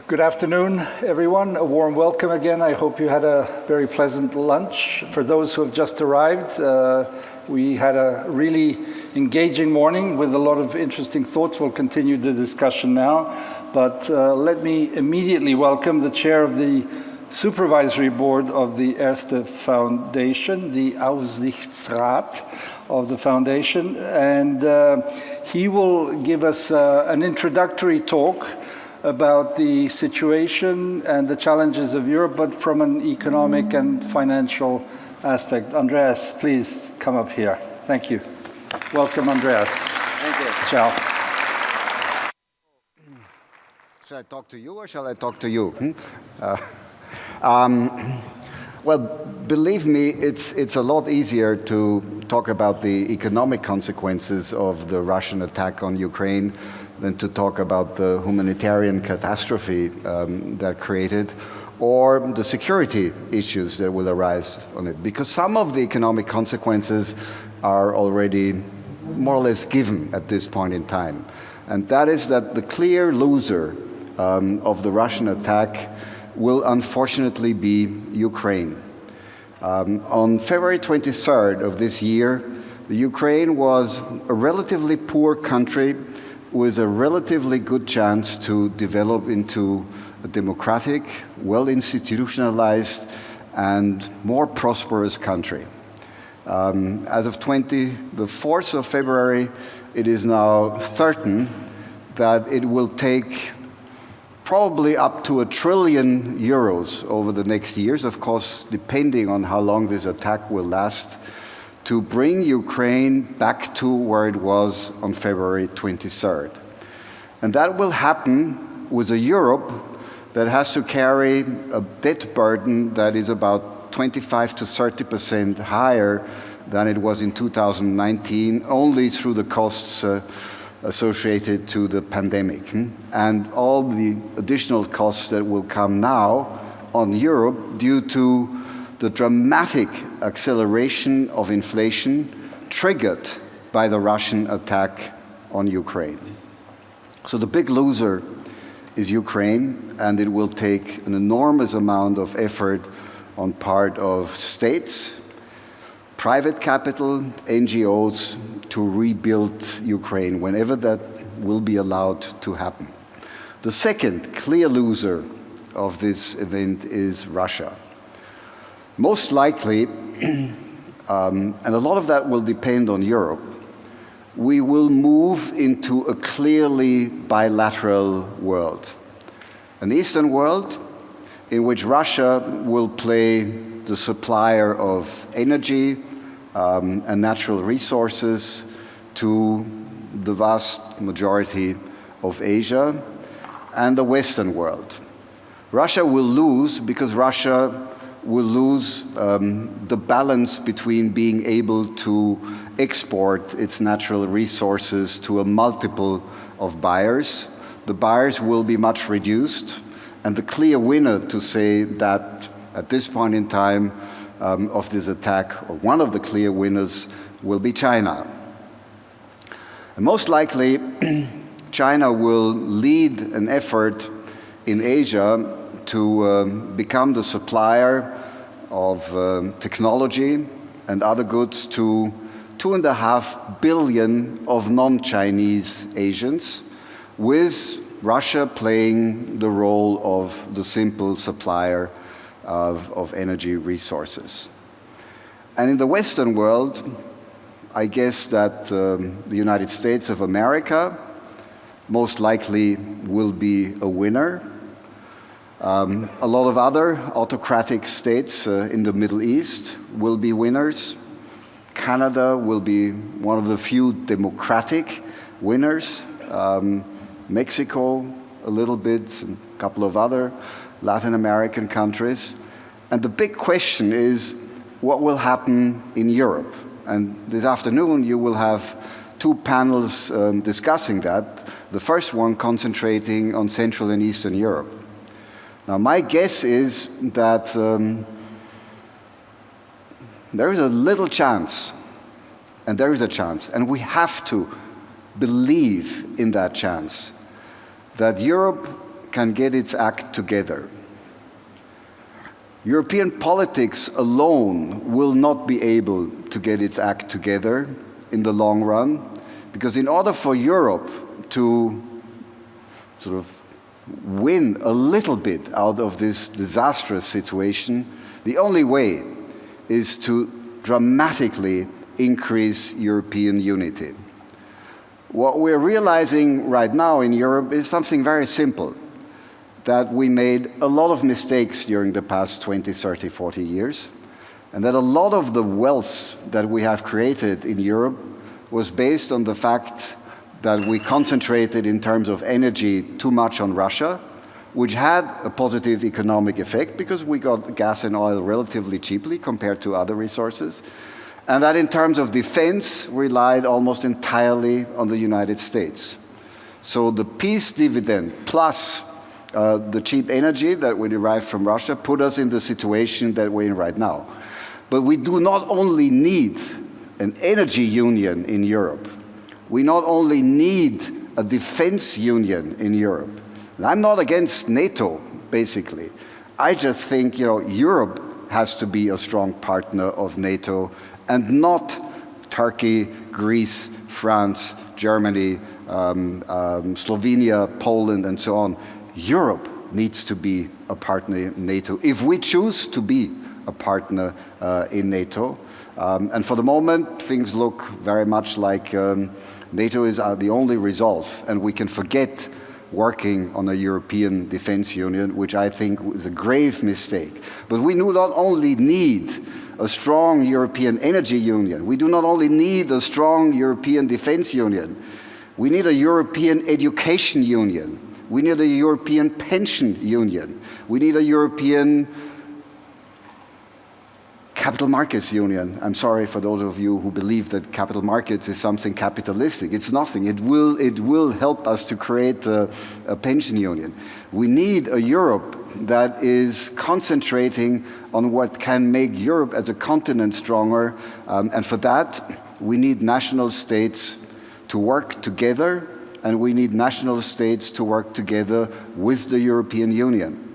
Good afternoon, everyone. A warm welcome again. I hope you had a very pleasant lunch. For those who have just arrived, we had a really engaging morning with a lot of interesting thoughts. We'll continue the discussion now. But let me immediately welcome the chair of the Supervisory Board of the ERSTE Foundation, the Aufsichtsrat of the Foundation. And he will give us an introductory talk about the situation and the challenges of Europe, but from an economic and financial aspect. Andreas, please come up here. Thank you. Welcome, Andreas. Thank you. Ciao. Shall I talk to you or shall I talk to you? Well, believe me, it's a lot easier to talk about the economic consequences of the Russian attack on Ukraine than to talk about the humanitarian catastrophe that created, or the security issues that will arise on it. Because some of the economic consequences are already more or less given at this point in time. And that is that the clear loser of the Russian attack will unfortunately be Ukraine. On February 23rd of this year, the Ukraine was a relatively poor country with a relatively good chance to develop into a democratic, well-institutionalized, and more prosperous country. As of the 4th of February, it is now certain that it will take probably up to €1 trillion over the next years, of course, depending on how long this attack will last, to bring Ukraine back to where it was on February 23rd. And that will happen with a Europe that has to carry a debt burden that is about 25 to 30% higher than it was in 2019, only through the costs associated to the pandemic. And all the additional costs that will come now on Europe due to the dramatic acceleration of inflation triggered by the Russian attack on Ukraine. So the big loser is Ukraine, and it will take an enormous amount of effort on part of states, private capital, NGOs, to rebuild Ukraine whenever that will be allowed to happen. The second clear loser of this event is Russia. Most likely, and a lot of that will depend on Europe, we will move into a clearly bilateral world. An Eastern world in which Russia will play the supplier of energy and natural resources to the vast majority of Asia and the Western world. Russia will lose because Russia will lose the balance between being able to export its natural resources to a multiple of buyers. The buyers will be much reduced, and the clear winner, to say that at this point in time of this attack, or one of the clear winners, will be China. And most likely, China will lead an effort in Asia to become the supplier of technology and other goods to 2.5 billion of non-Chinese Asians, with Russia playing the role of the simple supplier of energy resources. And in the Western world, I guess that the United States of America most likely will be a winner. A lot of other autocratic states in the Middle East will be winners. Canada will be one of the few democratic winners. Mexico, a little bit, and a couple of other Latin American countries. And the big question is, what will happen in Europe? And this afternoon you will have two panels discussing that. The first one concentrating on Central and Eastern Europe. Now, my guess is that there is a little chance, and there is a chance, and we have to believe in that chance, that Europe can get its act together. European politics alone will not be able to get its act together in the long run, because in order for Europe to sort of win a little bit out of this disastrous situation, the only way is to dramatically increase European unity. What we're realizing right now in Europe is something very simple, that we made a lot of mistakes during the past 20, 30, 40 years, and that a lot of the wealth that we have created in Europe was based on the fact that we concentrated in terms of energy too much on Russia, which had a positive economic effect because we got gas and oil relatively cheaply compared to other resources, and that in terms of defense relied almost entirely on the United States. So the peace dividend plus the cheap energy that we derive from Russia put us in the situation that we're in right now. But we do not only need an energy union in Europe, we not only need a defense union in Europe. And I'm not against NATO, basically. I just think, Europe has to be a strong partner of NATO and not Turkey, Greece, France, Germany, Slovenia, Poland, and so on. Europe needs to be a partner in NATO if we choose to be a partner in NATO. And for the moment, things look very much like NATO is the only resolve, and we can forget working on a European defense union, which I think is a grave mistake. But we do not only need a strong European energy union, we do not only need a strong European defense union, we need a European education union, we need a European pension union, we need a European capital markets union. I'm sorry for those of you who believe that capital markets is something capitalistic. It's nothing. It will help us to create a pension union. We need a Europe that is concentrating on what can make Europe as a continent stronger. And for that, we need national states to work together, and we need national states to work together with the European Union.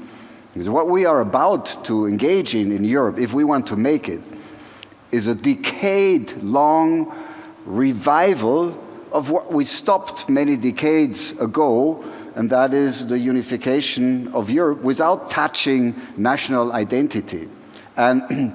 Because what we are about to engage in Europe, if we want to make it, is a decade-long revival of what we stopped many decades ago, and that is the unification of Europe without touching national identity. And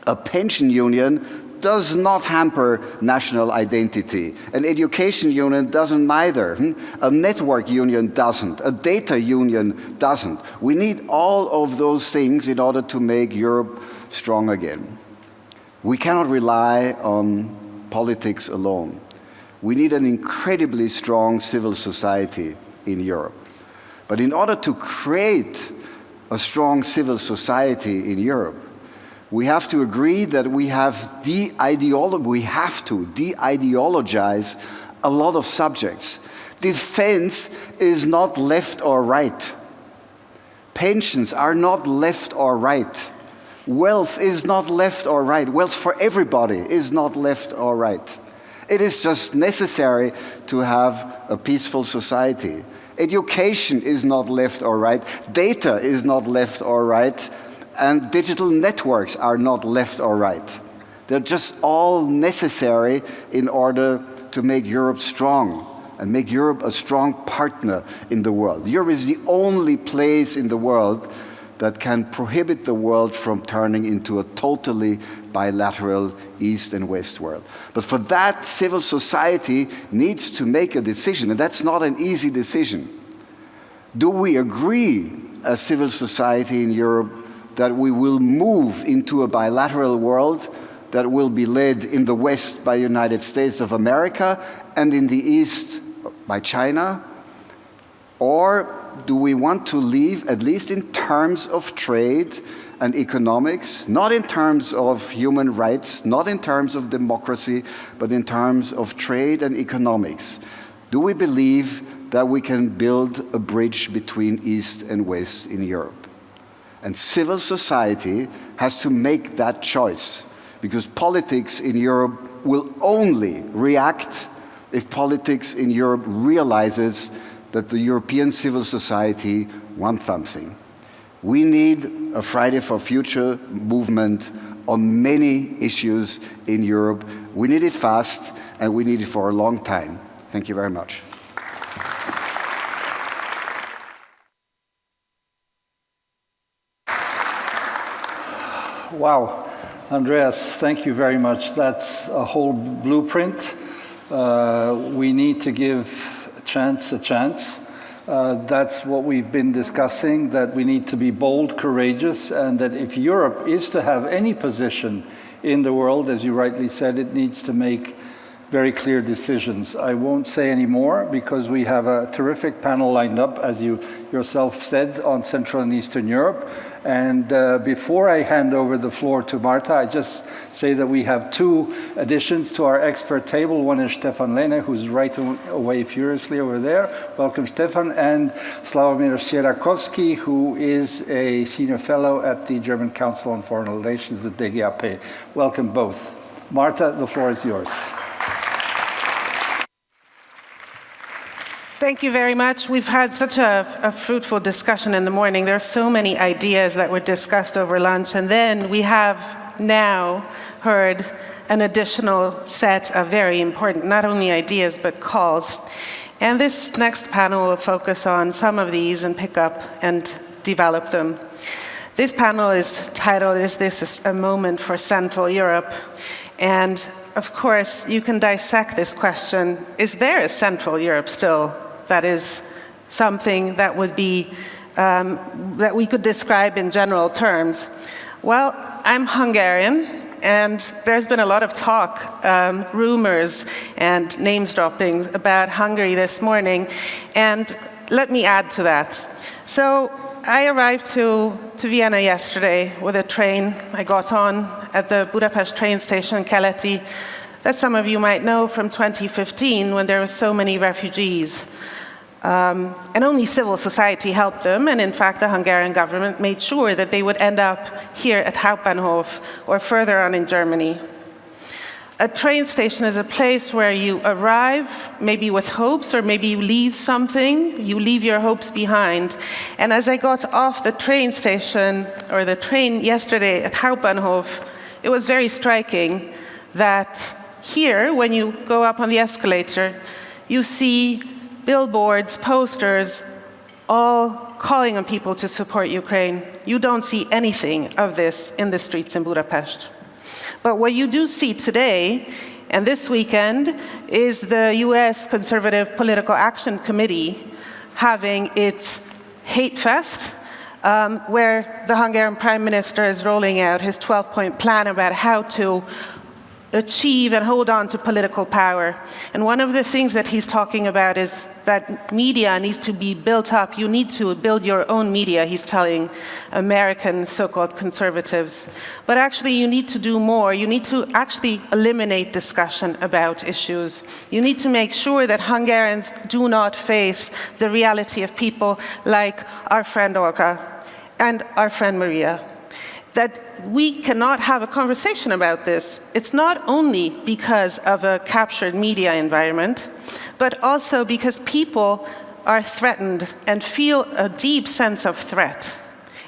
a pension union does not hamper national identity. An education union doesn't either. A network union doesn't. A data union doesn't. We need all of those things in order to make Europe strong again. We cannot rely on politics alone. We need an incredibly strong civil society in Europe. But in order to create a strong civil society in Europe, we have to agree that we have to de-ideologize a lot of subjects. Defense is not left or right. Pensions are not left or right. Wealth is not left or right. Wealth for everybody is not left or right. It is just necessary to have a peaceful society. Education is not left or right. Data is not left or right. And digital networks are not left or right. They're just all necessary in order to make Europe strong and make Europe a strong partner in the world. Europe is the only place in the world that can prohibit the world from turning into a totally bilateral East and West world. But for that, civil society needs to make a decision, and that's not an easy decision. Do we agree as civil society in Europe that we will move into a bilateral world that will be led in the West by the United States of America and in the East by China? Or do we want to leave, at least in terms of trade and economics, not in terms of human rights, not in terms of democracy, but in terms of trade and economics? Do we believe that we can build a bridge between East and West in Europe? And civil society has to make that choice, because politics in Europe will only react if politics in Europe realizes that the European civil society wants something. We need a Friday for Future movement on many issues in Europe. We need it fast, and we need it for a long time. Thank you very much. Wow, Andreas, thank you very much. That's a whole blueprint. We need to give a chance. That's what we've been discussing, that we need to be bold, courageous, and that if Europe is to have any position in the world, as you rightly said, it needs to make very clear decisions. I won't say any more because we have a terrific panel lined up, as you yourself said, on Central and Eastern Europe. And before I hand over the floor to Marta, I just say that we have two additions to our expert table. One is Stefan Lehne, who's right away furiously over there. Welcome, Stefan. And Slavomir Sierakowski, who is a senior fellow at the German Council on Foreign Relations, the DGAP. Welcome both. Marta, the floor is yours. Thank you very much. We've had such a fruitful discussion in the morning. There are so many ideas that were discussed over lunch, and then we have now heard an additional set of very important, not only ideas, but calls. And this next panel will focus on some of these and pick up and develop them. This panel is titled, "Is This a Moment for Central Europe?" And of course, you can dissect this question. Is there a Central Europe still? That is something that would be, that we could describe in general terms. Well, I'm Hungarian, and there's been a lot of talk, rumors and names dropping about Hungary this morning, and let me add to that. So I arrived to Vienna yesterday with a train. I got on at the Budapest train station in Keleti, that some of you might know from 2015 when there were so many refugees. And only civil society helped them, and in fact the Hungarian government made sure that they would end up here at Hauptbahnhof or further on in Germany. A train station is a place where you arrive, maybe with hopes, or maybe you leave something, you leave your hopes behind. And as I got off the train station, or the train yesterday at Hauptbahnhof, it was very striking that here, when you go up on the escalator, you see billboards, posters, all calling on people to support Ukraine. You don't see anything of this in the streets in Budapest. But what you do see today and this weekend is the US Conservative Political Action Committee having its hate fest, where the Hungarian Prime Minister is rolling out his 12-point plan about how to achieve and hold on to political power. And one of the things that he's talking about is that media needs to be built up. You need to build your own media, he's telling American so-called conservatives. But actually you need to do more. You need to actually eliminate discussion about issues. You need to make sure that Hungarians do not face the reality of people like our friend Olga and our friend Maria. That we cannot have a conversation about this. It's not only because of a captured media environment, but also because people are threatened and feel a deep sense of threat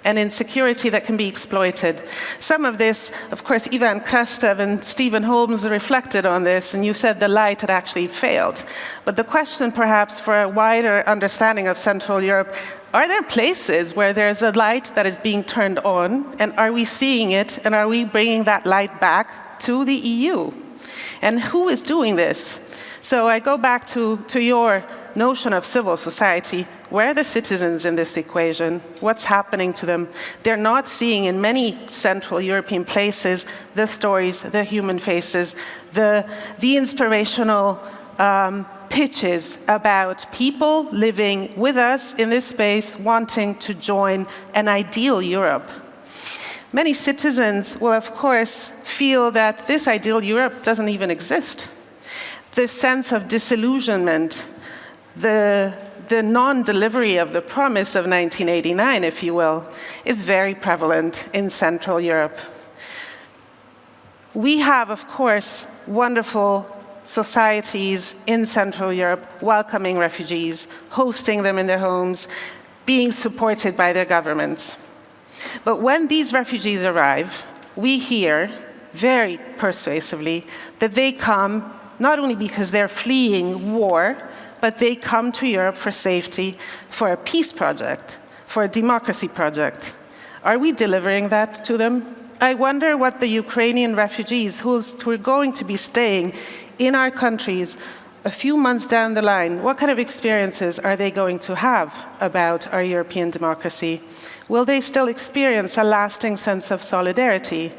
and insecurity that can be exploited. Some of this, of course, Ivan Krastev and Stephen Holmes reflected on this, and you said the light had actually failed. But the question perhaps for a wider understanding of Central Europe, are there places where there's a light that is being turned on, and are we seeing it, and are we bringing that light back to the EU? And who is doing this? So I go back to your notion of civil society. Where are the citizens in this equation? What's happening to them? They're not seeing in many Central European places the stories, the human faces, the inspirational pitches about people living with us in this space, wanting to join an ideal Europe. Many citizens will, of course, feel that this ideal Europe doesn't even exist. This sense of disillusionment, the non-delivery of the promise of 1989, if you will, is very prevalent in Central Europe. We have, of course, wonderful societies in Central Europe welcoming refugees, hosting them in their homes, being supported by their governments. But when these refugees arrive, we hear very persuasively that they come not only because they're fleeing war, but they come to Europe for safety, for a peace project, for a democracy project. Are we delivering that to them? I wonder what the Ukrainian refugees who are going to be staying in our countries a few months down the line, what kind of experiences are they going to have about our European democracy? Will they still experience a lasting sense of solidarity?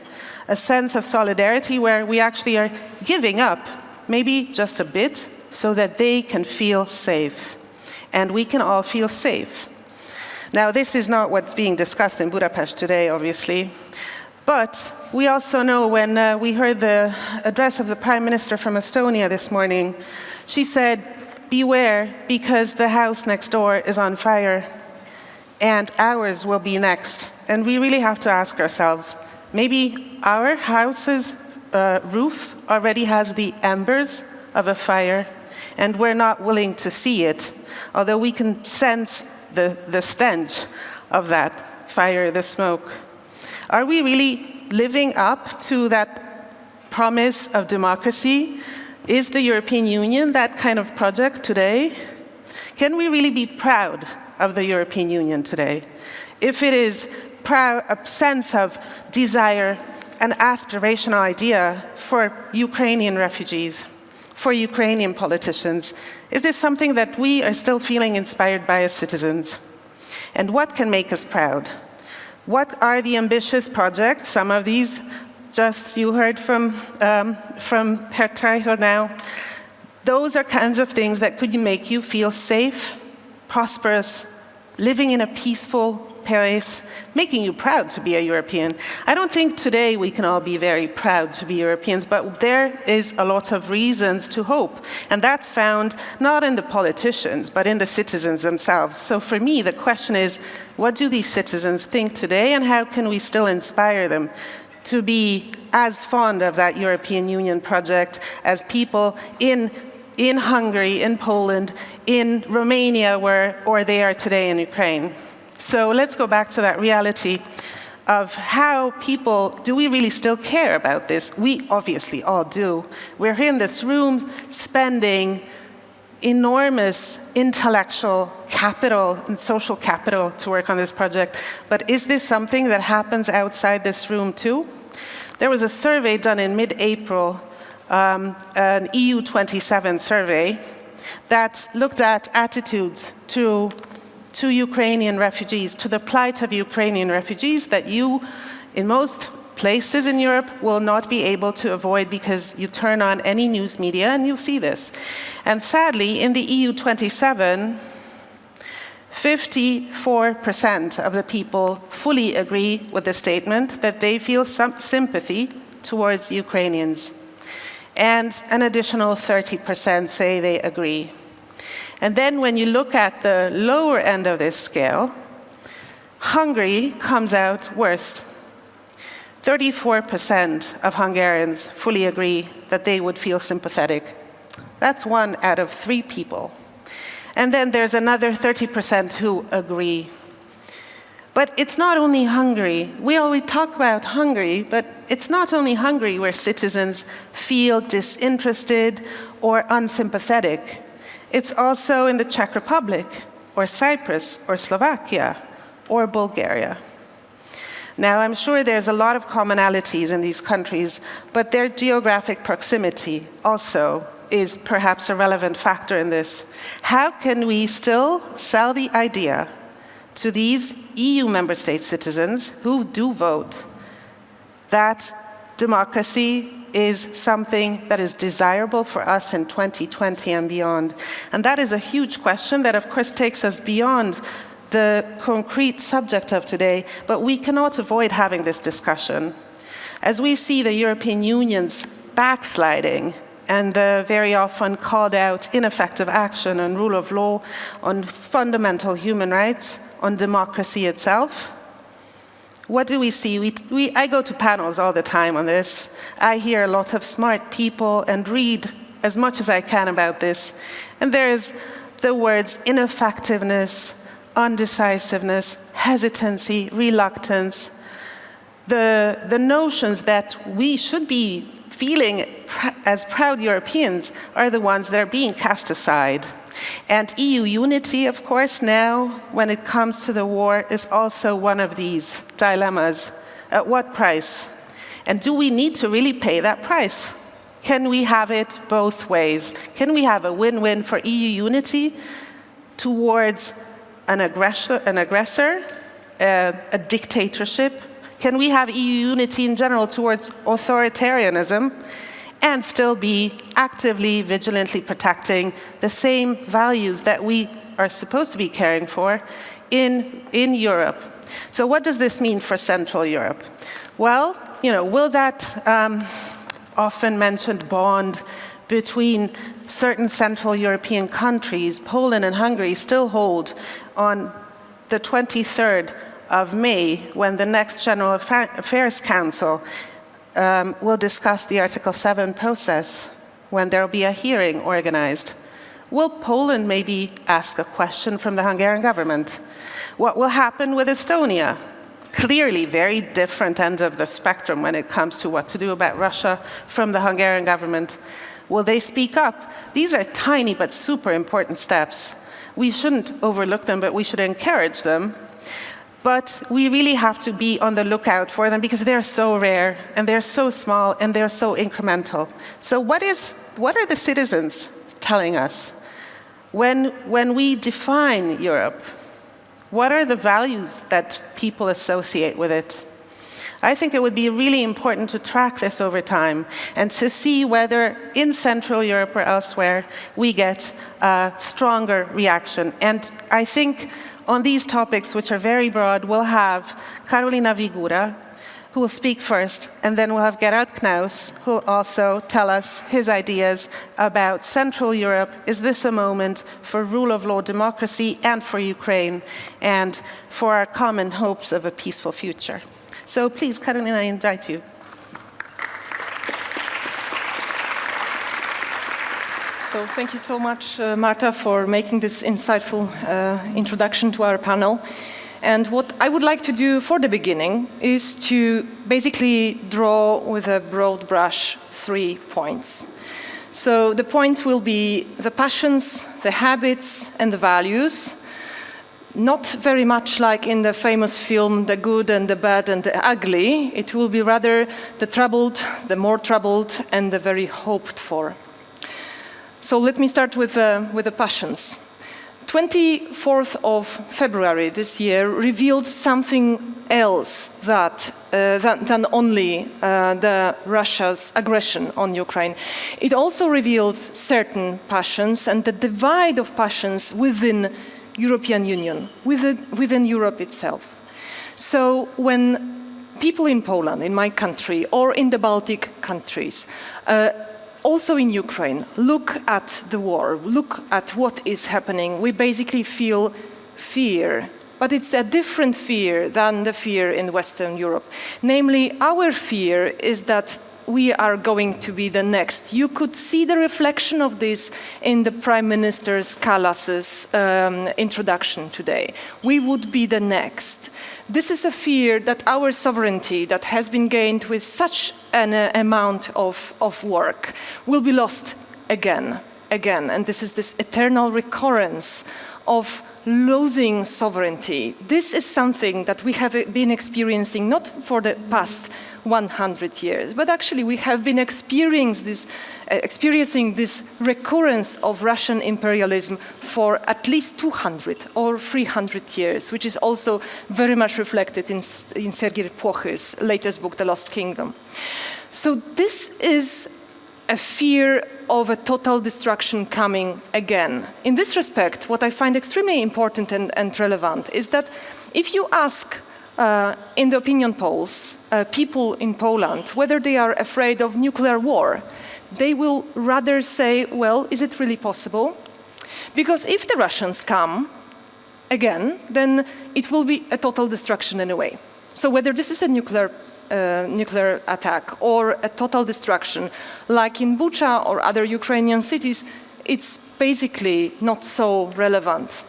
A sense of solidarity where we actually are giving up, maybe just a bit, so that they can feel safe. And we can all feel safe. Now, this is not what's being discussed in Budapest today, obviously. But we also know when we heard the address of the Prime Minister from Estonia this morning, she said, beware, because the house next door is on fire, and ours will be next. And we really have to ask ourselves, maybe our house's roof already has the embers of a fire, and we're not willing to see it, although we can sense the stench of that fire, the smoke. Are we really living up to that promise of democracy? Is the European Union that kind of project today? Can we really be proud of the European Union today? If it is a sense of desire, an aspirational idea for Ukrainian refugees, for Ukrainian politicians, is this something that we are still feeling inspired by as citizens? And what can make us proud? What are the ambitious projects? Some of these, just you heard from Herr Treichl now. Those are kinds of things that could make you feel safe, prosperous, living in a peaceful place, making you proud to be a European. I don't think today we can all be very proud to be Europeans, but there is a lot of reasons to hope. And that's found not in the politicians, but in the citizens themselves. So for me, the question is, what do these citizens think today, and how can we still inspire them to be as fond of that European Union project as people in Hungary, in Poland, in Romania, or they are today in Ukraine? So let's go back to that reality of how people, do we really still care about this? We obviously all do. We're here in this room spending enormous intellectual capital and social capital to work on this project. But is this something that happens outside this room too? There was a survey done in mid-April, an EU27 survey, that looked at attitudes to Ukrainian refugees, to the plight of Ukrainian refugees that you, in most places in Europe, will not be able to avoid because you turn on any news media and you'll see this. And sadly, in the EU27, 54% of the people fully agree with the statement that they feel some sympathy towards Ukrainians. And an additional 30% say they agree. And then when you look at the lower end of this scale, Hungary comes out worst. 34% of Hungarians fully agree that they would feel sympathetic. That's 1 out of 3 people. And then there's another 30% who agree. But it's not only Hungary. We always talk about Hungary, but it's not only Hungary where citizens feel disinterested or unsympathetic. It's also in the Czech Republic, or Cyprus, or Slovakia, or Bulgaria. Now, I'm sure there's a lot of commonalities in these countries, but their geographic proximity also is perhaps a relevant factor in this. How can we still sell the idea to these EU member state citizens who do vote that democracy is something that is desirable for us in 2020 and beyond? And that is a huge question that, of course, takes us beyond the concrete subject of today, but we cannot avoid having this discussion. As we see the European Union's backsliding and the very often called out ineffective action on rule of law, on fundamental human rights, on democracy itself, what do we see? I go to panels all the time on this. I hear a lot of smart people and read as much as I can about this. And there's the words ineffectiveness, undecisiveness, hesitancy, reluctance, the notions that we should be feeling as proud Europeans are the ones that are being cast aside. And EU unity, of course, now, when it comes to the war, is also one of these dilemmas. At what price? And do we need to really pay that price? Can we have it both ways? Can we have a win-win for EU unity towards an aggressor, a dictatorship? Can we have EU unity in general towards authoritarianism and still be actively, vigilantly protecting the same values that we are supposed to be caring for in Europe? So what does this mean for Central Europe? Well, will that often mentioned bond between certain Central European countries, Poland and Hungary, still hold on the 23rd of May, when the next General Affairs Council will discuss the Article 7 process, when there will be a hearing organized? Will Poland maybe ask a question from the Hungarian government? What will happen with Estonia? Clearly very different end of the spectrum when it comes to what to do about Russia from the Hungarian government. Will they speak up? These are tiny but super important steps. We shouldn't overlook them, but we should encourage them. But we really have to be on the lookout for them because they're so rare and they're so small and they're so incremental. So what are the citizens telling us? When we define Europe, what are the values that people associate with it? I think it would be really important to track this over time and to see whether in Central Europe or elsewhere we get a stronger reaction. And I think on these topics, which are very broad, we'll have Karolina Wigura, who will speak first, and then we'll have Knaus, who will also tell us his ideas about Central Europe. Is this a moment for rule of law democracy and for Ukraine, and for our common hopes of a peaceful future? So please, Karolina, I invite you. So thank you so much, Marta, for making this insightful introduction to our panel. And what I would like to do for the beginning is to basically draw with a broad brush 3 points. So the points will be the passions, the habits, and the values. Not very much like in the famous film, The Good and the Bad and the Ugly. It will be rather the troubled, the more troubled, and the very hoped for. So let me start with the passions. 24th of February this year revealed something else than only the Russia's aggression on Ukraine. It also revealed certain passions and the divide of passions within European Union, within Europe itself. So when people in Poland, in my country, or in the Baltic countries, also in Ukraine, look at the war, look at what is happening, we basically feel fear. But it's a different fear than the fear in Western Europe. Namely, our fear is that we are going to be the next. You could see the reflection of this in the Prime Minister Kallas's introduction today. We would be the next. This is a fear that our sovereignty that has been gained with such an amount of work will be lost again. And this is this eternal recurrence of losing sovereignty. This is something that we have been experiencing not for the past 100 years, but actually we have been experiencing this recurrence of Russian imperialism for at least 200 or 300 years, which is also very much reflected in Sergei Pochy's latest book, The Lost Kingdom. So this is a fear of a total destruction coming again. In this respect, what I find extremely important and relevant is that if you ask in the opinion polls, people in Poland, whether they are afraid of nuclear war, they will rather say, well, is it really possible? Because if the Russians come again, then it will be a total destruction anyway. So whether this is a nuclear nuclear attack or a total destruction, like in Bucha or other Ukrainian cities, it's basically not so relevant.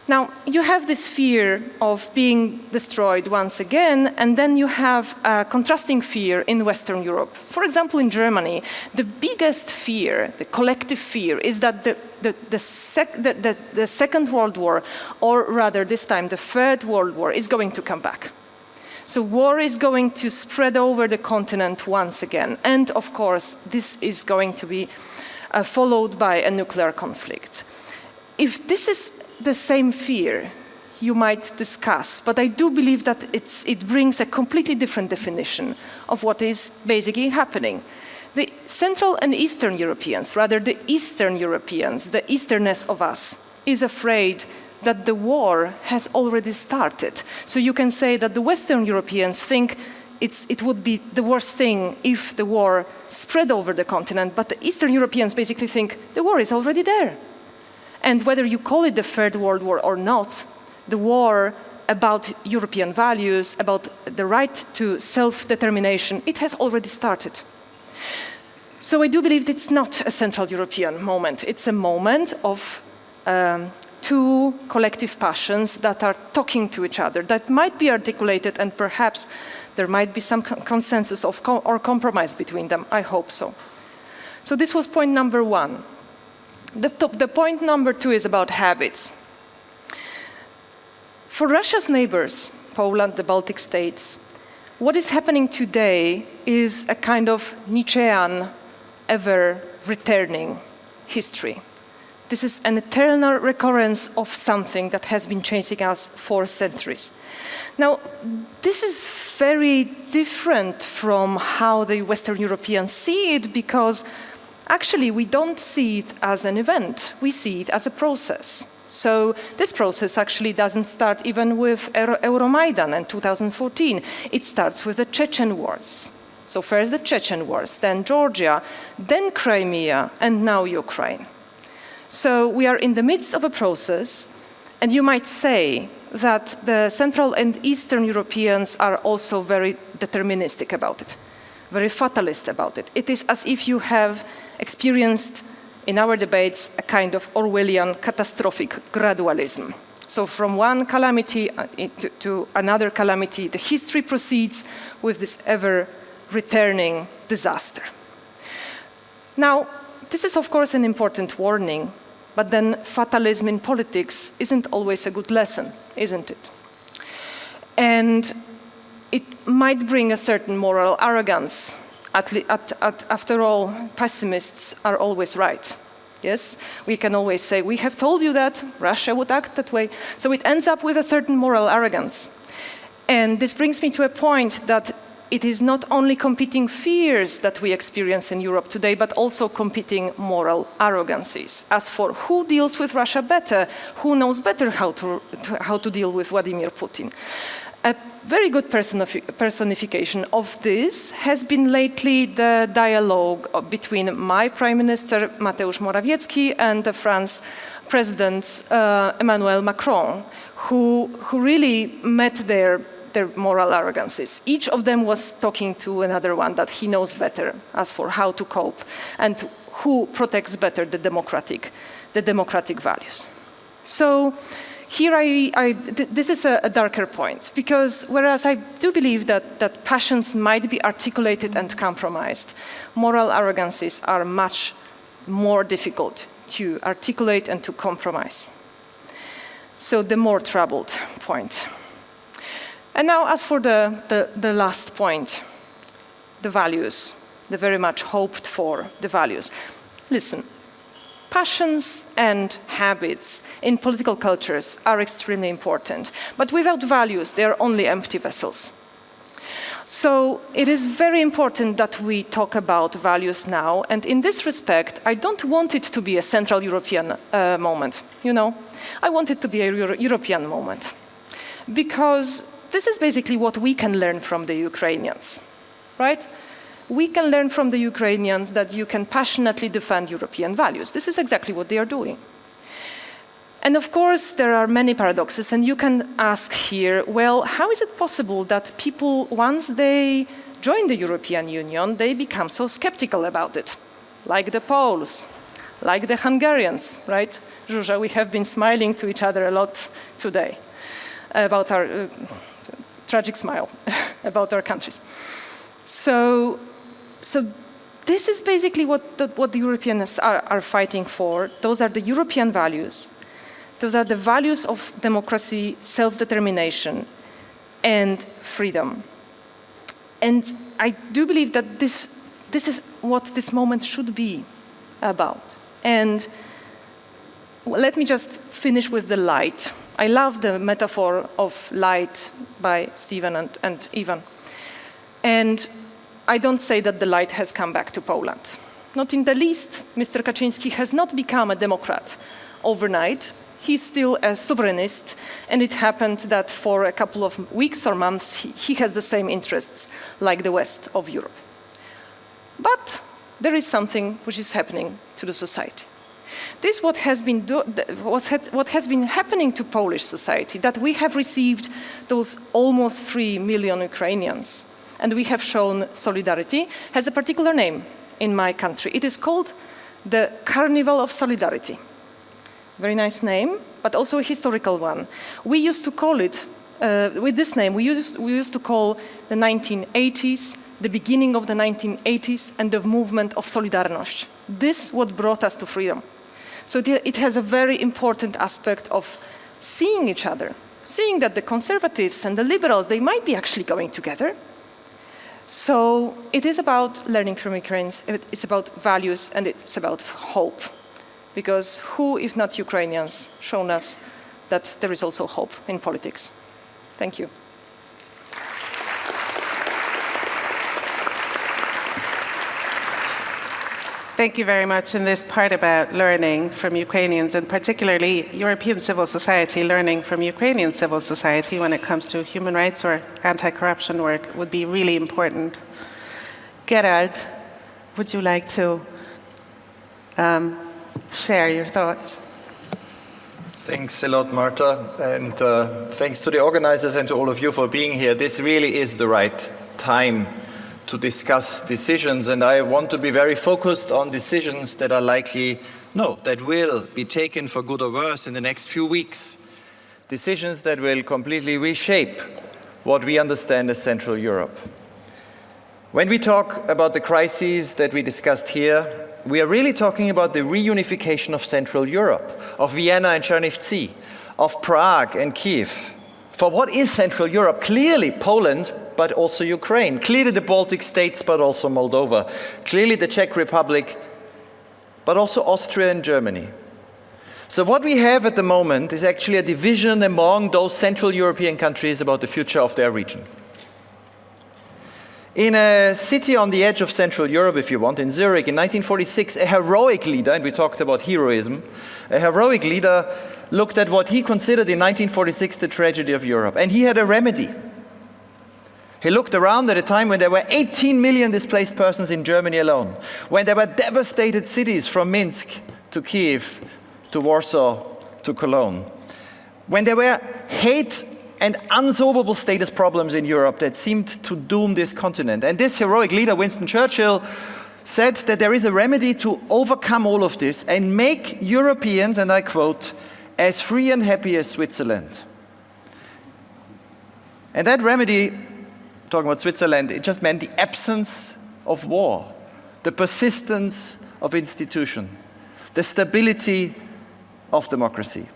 Now, you have this fear of being destroyed once again, and then you have a contrasting fear in Western Europe. For example, in Germany, the biggest fear, the collective fear, is that the Second World War, or rather this time the Third World War, is going to come back. So war is going to spread over the continent once again. And of course, this is going to be followed by a nuclear conflict. If this is the same fear, you might discuss, but I do believe that it brings a completely different definition of what is basically happening. The Central and Eastern Europeans, rather the Eastern Europeans, the Easterness of us, is afraid that the war has already started. So you can say that the Western Europeans think it would be the worst thing if the war spread over the continent, but the Eastern Europeans basically think the war is already there. And whether you call it the Third World War or not, the war about European values, about the right to self-determination, it has already started. So I do believe it's not a Central European moment. It's a moment of two collective passions that are talking to each other, that might be articulated, and perhaps there might be some consensus or compromise between them. I hope so. So this was point number one. The point number two is about habits. For Russia's neighbors, Poland, the Baltic states, what is happening today is a kind of Nietzschean, ever-returning history. This is an eternal recurrence of something that has been chasing us for centuries. Now, this is very different from how the Western Europeans see it, because actually, we don't see it as an event. We see it as a process. So this process actually doesn't start even with Euromaidan in 2014. It starts with the Chechen wars. So first the Chechen wars, then Georgia, then Crimea, and now Ukraine. So we are in the midst of a process, and you might say that the Central and Eastern Europeans are also very deterministic about it, very fatalist about it. It is as if you have experienced in our debates a kind of Orwellian catastrophic gradualism. So from one calamity to another calamity, the history proceeds with this ever-returning disaster. Now, this is of course an important warning, but then fatalism in politics isn't always a good lesson, isn't it? And it might bring a certain moral arrogance. After all, pessimists are always right. Yes, we can always say, we have told you that Russia would act that way. So it ends up with a certain moral arrogance. And this brings me to a point that it is not only competing fears that we experience in Europe today, but also competing moral arrogancies. As for who deals with Russia better, who knows better how to deal with Vladimir Putin. A very good personification of this has been lately the dialogue between my Prime Minister, Mateusz Morawiecki, and the French President, Emmanuel Macron, who really met their moral arrogances. Each of them was talking to another one that he knows better as for how to cope and who protects better the democratic values. So here this is a darker point, because whereas I do believe that passions might be articulated and compromised, moral arrogances are much more difficult to articulate and to compromise. So the more troubled point. And now as for the last point, the values, the very much hoped for the values. Listen, passions and habits in political cultures are extremely important, but without values, they are only empty vessels. So it is very important that we talk about values now, and in this respect, I don't want it to be a Central European moment, you know. I want it to be a European moment, because this is basically what we can learn from the Ukrainians, right? We can learn from the Ukrainians that you can passionately defend European values. This is exactly what they are doing. And of course, there are many paradoxes, and you can ask here, well, how is it possible that people, once they join the European Union, they become so skeptical about it? Like the Poles, like the Hungarians, right? Zsuzsa, we have been smiling to each other a lot today about our tragic smile about our countries. So this is basically what the Europeans are fighting for. Those are the European values. Those are the values of democracy, self-determination, and freedom. And I do believe that this is what this moment should be about. And let me just finish with the light. I love the metaphor of light by Stephen and Ivan. And I don't say that the light has come back to Poland. Not in the least. Mr. Kaczyński has not become a democrat overnight. He's still a sovereignist, and it happened that for a couple of weeks or months, he has the same interests like the West of Europe. But there is something which is happening to the society. This what has been happening to Polish society, that we have received those almost 3 million Ukrainians, and we have shown solidarity, has a particular name in my country. It is called the Carnival of Solidarity. Very nice name, but also a historical one. We used to call it, with this name, we used to call the 1980s, the beginning of the 1980s, and the movement of Solidarność. This what brought us to freedom. So it has a very important aspect of seeing each other, seeing that the conservatives and the liberals, they might be actually going together. So it is about learning from Ukrainians, it's about values, and it's about hope. Because who, if not Ukrainians, shown us that there is also hope in politics. Thank you. Thank you very much. In this part about learning from Ukrainians, and particularly European civil society learning from Ukrainian civil society when it comes to human rights or anti-corruption work would be really important. Gerard, would you like to share your thoughts? Thanks a lot, Marta, and thanks to the organizers and to all of you for being here. This really is the right time to discuss decisions, and I want to be very focused on decisions that are likely, that will be taken for good or worse in the next few weeks. Decisions that will completely reshape what we understand as Central Europe. When we talk about the crises that we discussed here, we are really talking about the reunification of Central Europe, of Vienna and Czernivtsi, of Prague and Kiev. For what is Central Europe? Clearly Poland, but also Ukraine. Clearly the Baltic states, but also Moldova. Clearly the Czech Republic, but also Austria and Germany. So what we have at the moment is actually a division among those Central European countries about the future of their region. In a city on the edge of Central Europe, if you want, in Zurich, in 1946, a heroic leader, and we talked about heroism, a heroic leader looked at what he considered in 1946 the tragedy of Europe, and he had a remedy. He looked around at a time when there were 18 million displaced persons in Germany alone, when there were devastated cities from Minsk to Kiev, to Warsaw, to Cologne, when there were hate and unsolvable status problems in Europe that seemed to doom this continent. And this heroic leader, Winston Churchill, said that there is a remedy to overcome all of this and make Europeans, and I quote, as free and happy as Switzerland. And that remedy, talking about Switzerland, it just meant the absence of war, the persistence of institution, the stability of democracy.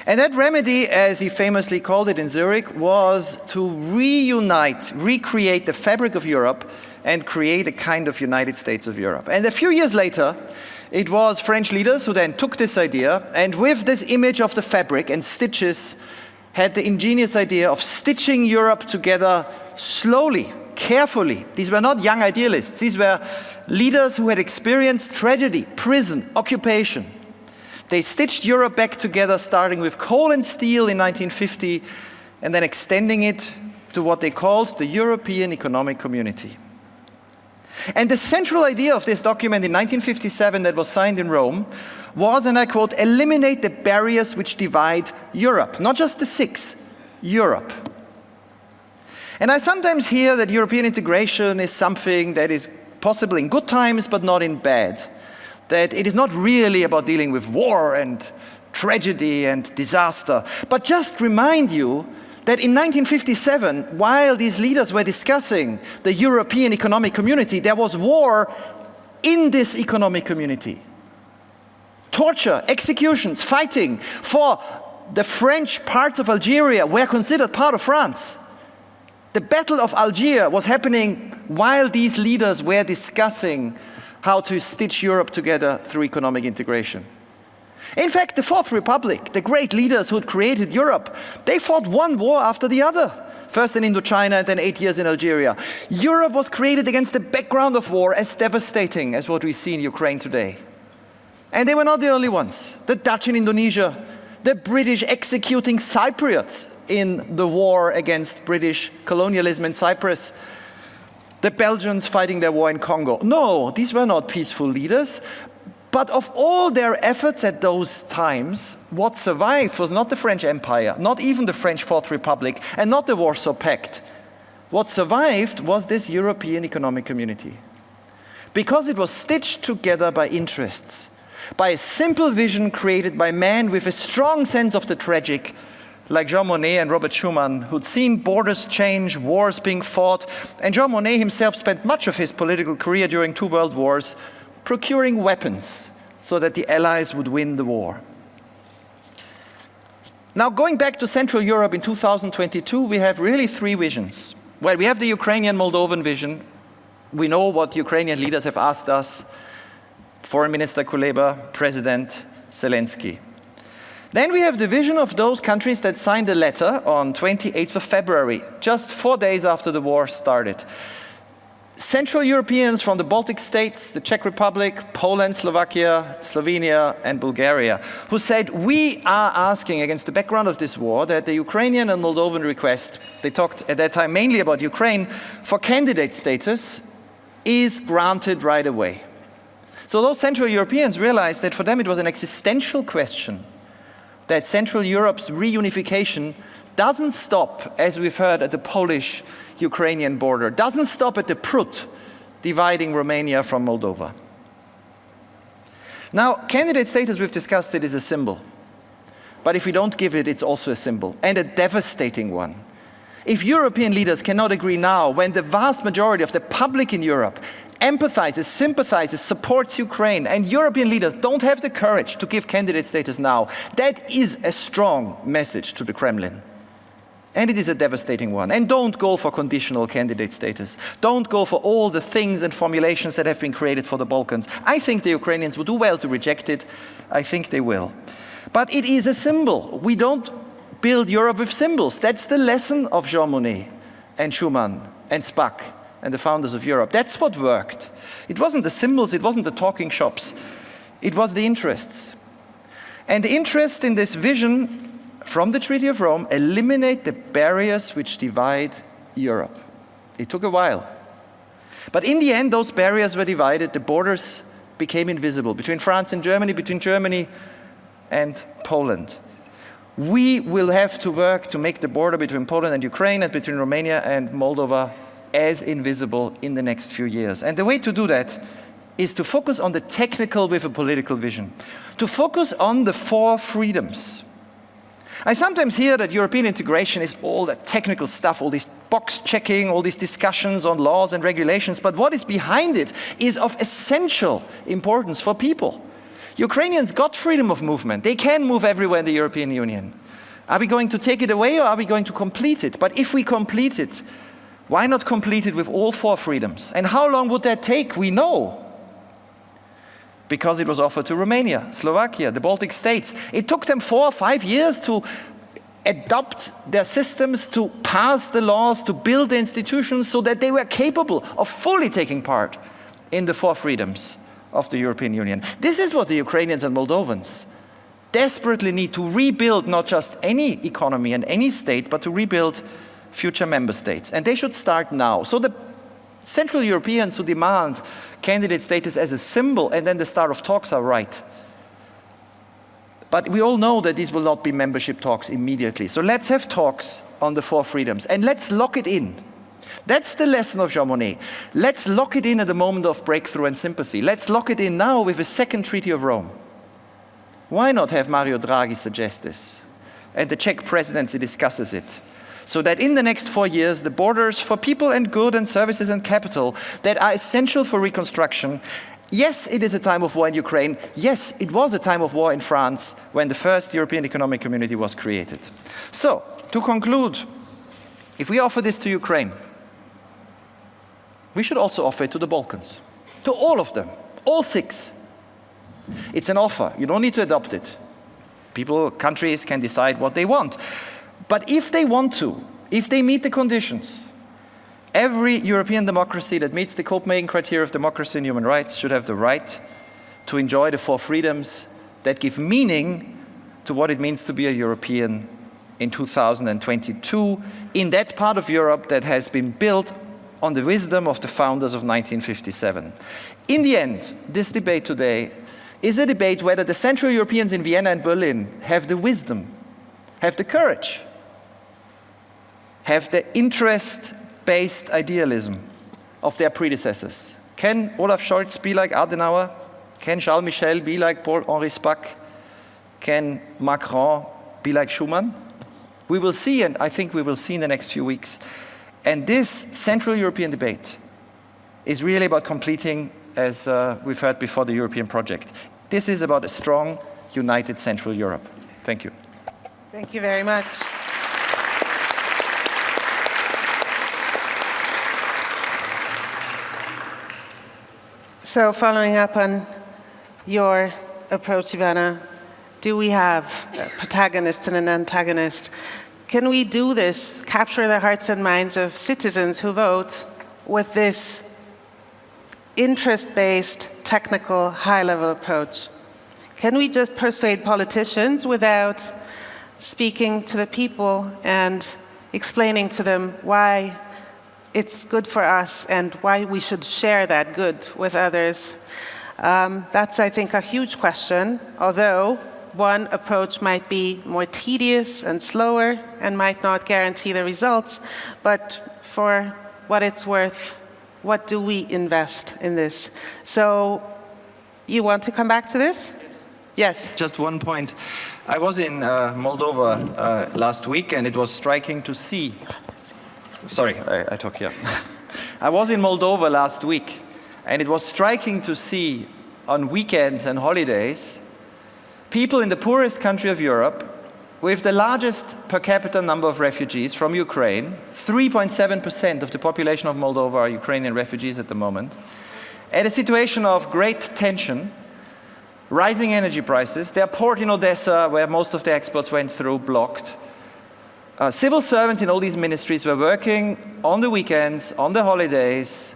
And that remedy, as he famously called it in Zurich, was to reunite, recreate the fabric of Europe and create a kind of United States of Europe. And a few years later, it was French leaders who then took this idea and with this image of the fabric and stitches had the ingenious idea of stitching Europe together slowly, carefully. These were not young idealists. These were leaders who had experienced tragedy, prison, occupation. They stitched Europe back together, starting with coal and steel in 1950, and then extending it to what they called the European Economic Community. And the central idea of this document in 1957 that was signed in Rome was, and I quote, eliminate the barriers which divide Europe, not just the six, Europe. And I sometimes hear that European integration is something that is possible in good times but not in bad, that it is not really about dealing with war and tragedy and disaster, but just remind you that in 1957, while these leaders were discussing the European economic community, there was war in this economic community. Torture, executions, fighting for the French parts of Algeria were considered part of France. The Battle of Algiers was happening while these leaders were discussing how to stitch Europe together through economic integration. In fact, the Fourth Republic, the great leaders who had created Europe, they fought one war after the other. First in Indochina and then 8 years in Algeria. Europe was created against the background of war as devastating as what we see in Ukraine today. And they were not the only ones. The Dutch in Indonesia, the British executing Cypriots in the war against British colonialism in Cyprus, the Belgians fighting their war in Congo. No, these were not peaceful leaders. But of all their efforts at those times, what survived was not the French Empire, not even the French Fourth Republic, and not the Warsaw Pact. What survived was this European economic community. Because it was stitched together by interests, by a simple vision created by men with a strong sense of the tragic, like Jean Monnet and Robert Schuman, who'd seen borders change, wars being fought, and Jean Monnet himself spent much of his political career during 2 world wars procuring weapons so that the Allies would win the war. Now, going back to Central Europe in 2022, we have really 3 visions. Well, we have the Ukrainian-Moldovan vision. We know what Ukrainian leaders have asked us, Foreign Minister Kuleba, President Zelensky. Then we have the vision of those countries that signed a letter on 28th of February, just 4 days after the war started. Central Europeans from the Baltic states, the Czech Republic, Poland, Slovakia, Slovenia, and Bulgaria, who said, we are asking, against the background of this war, that the Ukrainian and Moldovan request, they talked at that time mainly about Ukraine, for candidate status is granted right away. So those Central Europeans realized that for them it was an existential question, that Central Europe's reunification doesn't stop, as we've heard, at the Polish-Ukrainian border, doesn't stop at the Prut, dividing Romania from Moldova. Now, candidate status, we've discussed it, is a symbol. But if we don't give it, it's also a symbol, and a devastating one. If European leaders cannot agree now, when the vast majority of the public in Europe empathizes, sympathizes, supports Ukraine, and European leaders don't have the courage to give candidate status now, that is a strong message to the Kremlin. And it is a devastating one. And don't go for conditional candidate status. Don't go for all the things and formulations that have been created for the Balkans. I think the Ukrainians would do well to reject it. I think they will. But it is a symbol. We don't build Europe with symbols. That's the lesson of Jean Monnet and Schuman and Spaak and the founders of Europe. That's what worked. It wasn't the symbols, it wasn't the talking shops. It was the interests. And the interest in this vision from the Treaty of Rome, eliminate the barriers which divide Europe. It took a while. But in the end, those barriers were divided. The borders became invisible between France and Germany, between Germany and Poland. We will have to work to make the border between Poland and Ukraine and between Romania and Moldova as invisible in the next few years. And the way to do that is to focus on the technical with a political vision, to focus on the 4 freedoms. I sometimes hear that European integration is all that technical stuff, all this box checking, all these discussions on laws and regulations, but what is behind it is of essential importance for people. Ukrainians got freedom of movement. They can move everywhere in the European Union. Are we going to take it away or are we going to complete it? But if we complete it, why not complete it with all 4 freedoms? And how long would that take? We know. Because it was offered to Romania, Slovakia, the Baltic states. It took them 4 or 5 years to adopt their systems, to pass the laws, to build the institutions so that they were capable of fully taking part in the 4 freedoms of the European Union. This is what the Ukrainians and Moldovans desperately need to rebuild, not just any economy and any state, but to rebuild future member states. And they should start now. So the Central Europeans who demand candidate status as a symbol and then the start of talks are right. But we all know that these will not be membership talks immediately. So let's have talks on the 4 freedoms and let's lock it in. That's the lesson of Jean Monnet. Let's lock it in at the moment of breakthrough and sympathy. Let's lock it in now with a second Treaty of Rome. Why not have Mario Draghi suggest this? And the Czech presidency discusses it. So that in the next 4 years, the borders for people and good and services and capital that are essential for reconstruction. Yes, it is a time of war in Ukraine. Yes, it was a time of war in France when the first European Economic Community was created. So, to conclude, if we offer this to Ukraine, we should also offer it to the Balkans, to all of them, all 6. It's an offer. You don't need to adopt it. People, countries can decide what they want. But if they want to, if they meet the conditions, every European democracy that meets the Copenhagen criteria of democracy and human rights should have the right to enjoy the 4 freedoms that give meaning to what it means to be a European in 2022 in that part of Europe that has been built on the wisdom of the founders of 1957. In the end, this debate today is a debate whether the Central Europeans in Vienna and Berlin have the wisdom, have the courage, have the interest-based idealism of their predecessors. Can Olaf Scholz be like Adenauer? Can Charles Michel be like Paul-Henri Spaak? Can Macron be like Schuman? We will see, and I think we will see in the next few weeks. And this Central European debate is really about completing, as we've heard before, the European project. This is about a strong, united Central Europe. Thank you. Thank you very much. So following up on your approach, Ivana, do we have a protagonist and an antagonist? Can we do this, capture the hearts and minds of citizens who vote with this interest-based, technical, high-level approach? Can we just persuade politicians without speaking to the people and explaining to them why it's good for us and why we should share that good with others? That's, I think, a huge question, although one approach might be more tedious and slower and might not guarantee the results, but for what it's worth, what do we invest in this? So, you want to come back to this? Yes. Just one point. I was in Moldova last week, and it was striking to see. Sorry, I talk here. I was in Moldova last week, and it was striking to see on weekends and holidays people in the poorest country of Europe with the largest per capita number of refugees from Ukraine. 3.7% of the population of Moldova are Ukrainian refugees at the moment. At a situation of great tension, rising energy prices, their port in Odessa, where most of the exports went through, blocked. Civil servants in all these ministries were working on the weekends, on the holidays,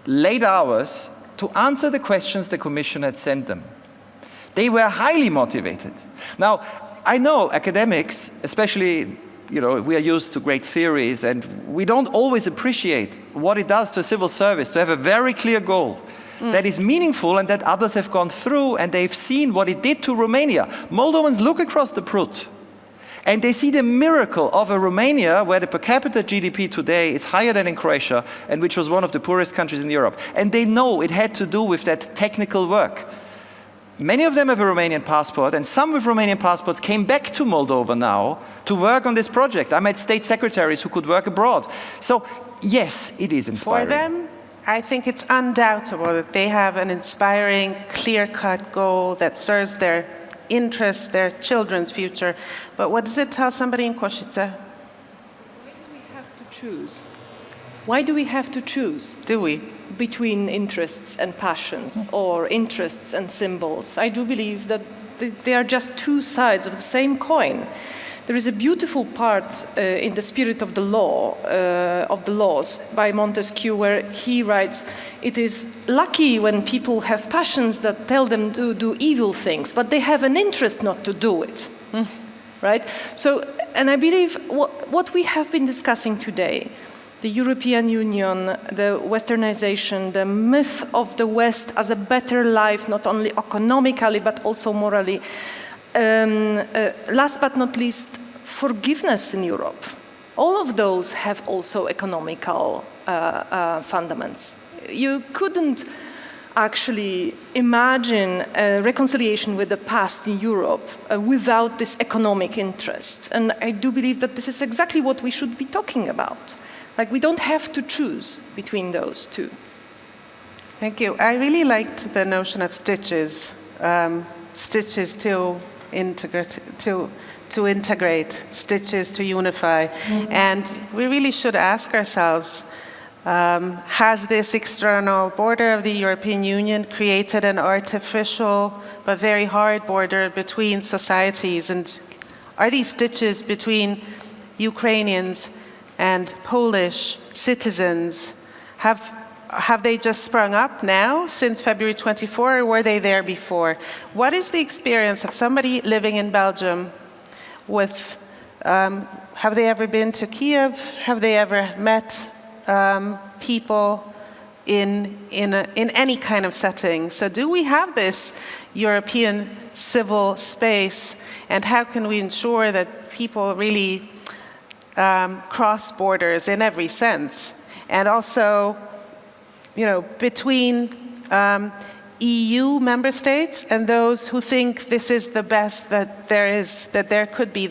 late hours, to answer the questions the Commission had sent them. They were highly motivated. Now, I know academics, especially, we are used to great theories, and we don't always appreciate what it does to a civil service to have a very clear goal that is meaningful and that others have gone through and they've seen what it did to Romania. Moldovans look across the Prut and they see the miracle of a Romania where the per capita GDP today is higher than in Croatia and which was one of the poorest countries in Europe. And they know it had to do with that technical work. Many of them have a Romanian passport, and some with Romanian passports came back to Moldova now to work on this project. I met state secretaries who could work abroad. So, yes, it is inspiring. For them, I think it's undoubtable that they have an inspiring, clear-cut goal that serves their interests, their children's future. But what does it tell somebody in Košice? Why do we have to choose? Why do we have to choose? Do we? Between interests and passions, or interests and symbols. I do believe that they are just two sides of the same coin. There is a beautiful part in the spirit of the law, of the laws, by Montesquieu, where he writes, "It is lucky when people have passions that tell them to do evil things, but they have an interest not to do it." Right? So, and I believe what we have been discussing today the European Union, the Westernization, the myth of the West as a better life, not only economically but also morally. Last but not least, forgiveness in Europe. All of those have also economical fundaments. You couldn't actually imagine a reconciliation with the past in Europe without this economic interest. And I do believe that this is exactly what we should be talking about. Like, we don't have to choose between those two. Thank you. I really liked the notion of stitches, stitches to integrate, stitches to unify. And we really should ask ourselves, has this external border of the European Union created an artificial but very hard border between societies? And are these stitches between Ukrainians and Polish citizens, have they just sprung up now since February 24, or were they there before? What is the experience of somebody living in Belgium with, have they ever been to Kiev? Have they ever met people in any kind of setting? So do we have this European civil space, and how can we ensure that people really cross borders in every sense? And also, you know, between EU member states and those who think this is the best that there could be,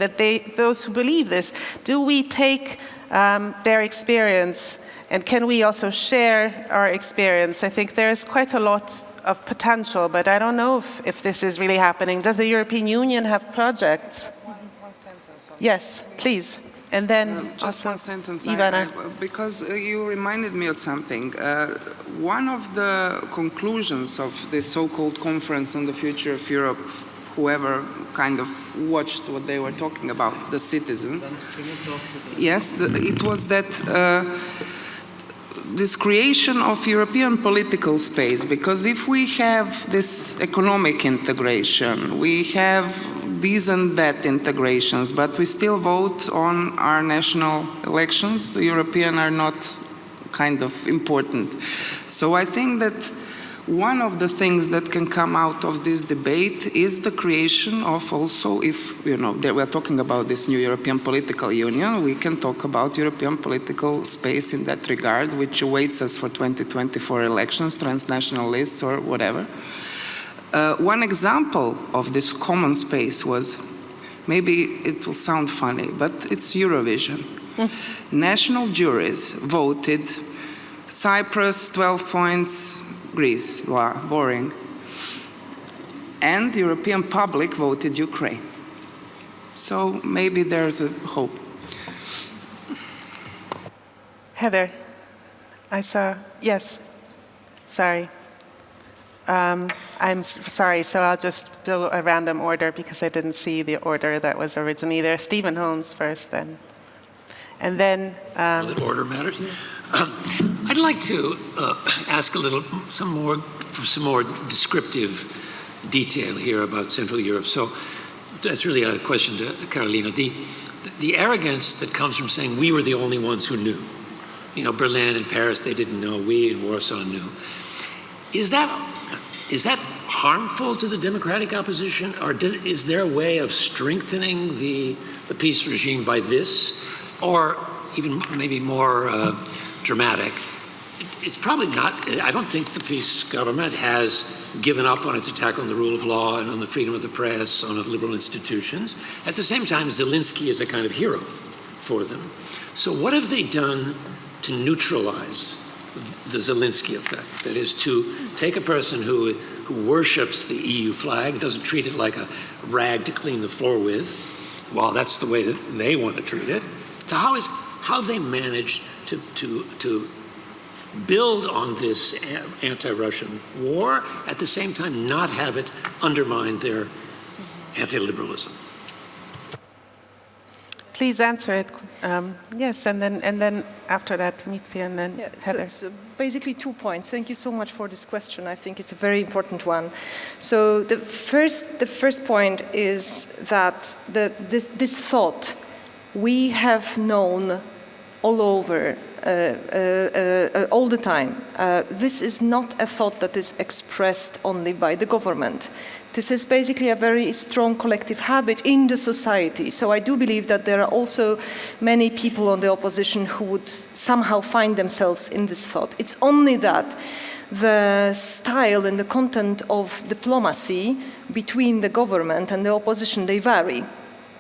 those who believe this, do we take their experience, and can we also share our experience? I think there's quite a lot of potential, but I don't know if this is really happening. Does the European Union have projects? One sentence. Yes, please. And then just also, one sentence, Ivana. because you reminded me of something. One of the conclusions of this so-called conference on the future of Europe, whoever kind of watched what they were talking about, the citizens, yes, it was that this creation of European political space, because if we have this economic integration, we have these and that integrations, but we still vote on our national elections, the European are not kind of important. So I think that one of the things that can come out of this debate is the creation of also, if you know, we're talking about this new European political union, we can talk about European political space in that regard, which awaits us for 2024 elections, transnational lists or whatever. One example of this common space was, maybe it will sound funny, but it's Eurovision. National juries voted Cyprus 12 points, Greece, blah, boring. And the European public voted Ukraine. So maybe there's a hope. Heather, I saw, yes, sorry. I'm sorry, so I'll just do a random order because I didn't see the order that was originally there. Stephen Holmes first, then. And then... That order matters. I'd like to ask some more descriptive detail here about Central Europe. So that's really a question to Carolina. The arrogance that comes from saying we were the only ones who knew. You know, Berlin and Paris, they didn't know. We in Warsaw knew. Is that harmful to the democratic opposition, or is there a way of strengthening the peace regime by this, or even maybe more dramatic? It's probably not. I don't think the peace government has given up on its attack on the rule of law and on the freedom of the press, on liberal institutions. At the same time, Zelensky is a kind of hero for them. So what have they done to neutralize the Zelensky effect? That is, to take a person who worships the EU flag, doesn't treat it like a rag to clean the floor with, well, that's the way that they want to treat it. So how have they managed to build on this anti-Russian war, at the same time not have it undermine their anti-liberalism? Please answer it. Yes, and then after that, Dmitry, and then Heather. So basically 2 points. Thank you so much for this question. I think it's a very important one. So the first point is that this thought, we have known all over, all the time. This is not a thought that is expressed only by the government. This is basically a very strong collective habit in the society. So I do believe that there are also many people on the opposition who would somehow find themselves in this thought. It's only that the style and the content of diplomacy between the government and the opposition, they vary,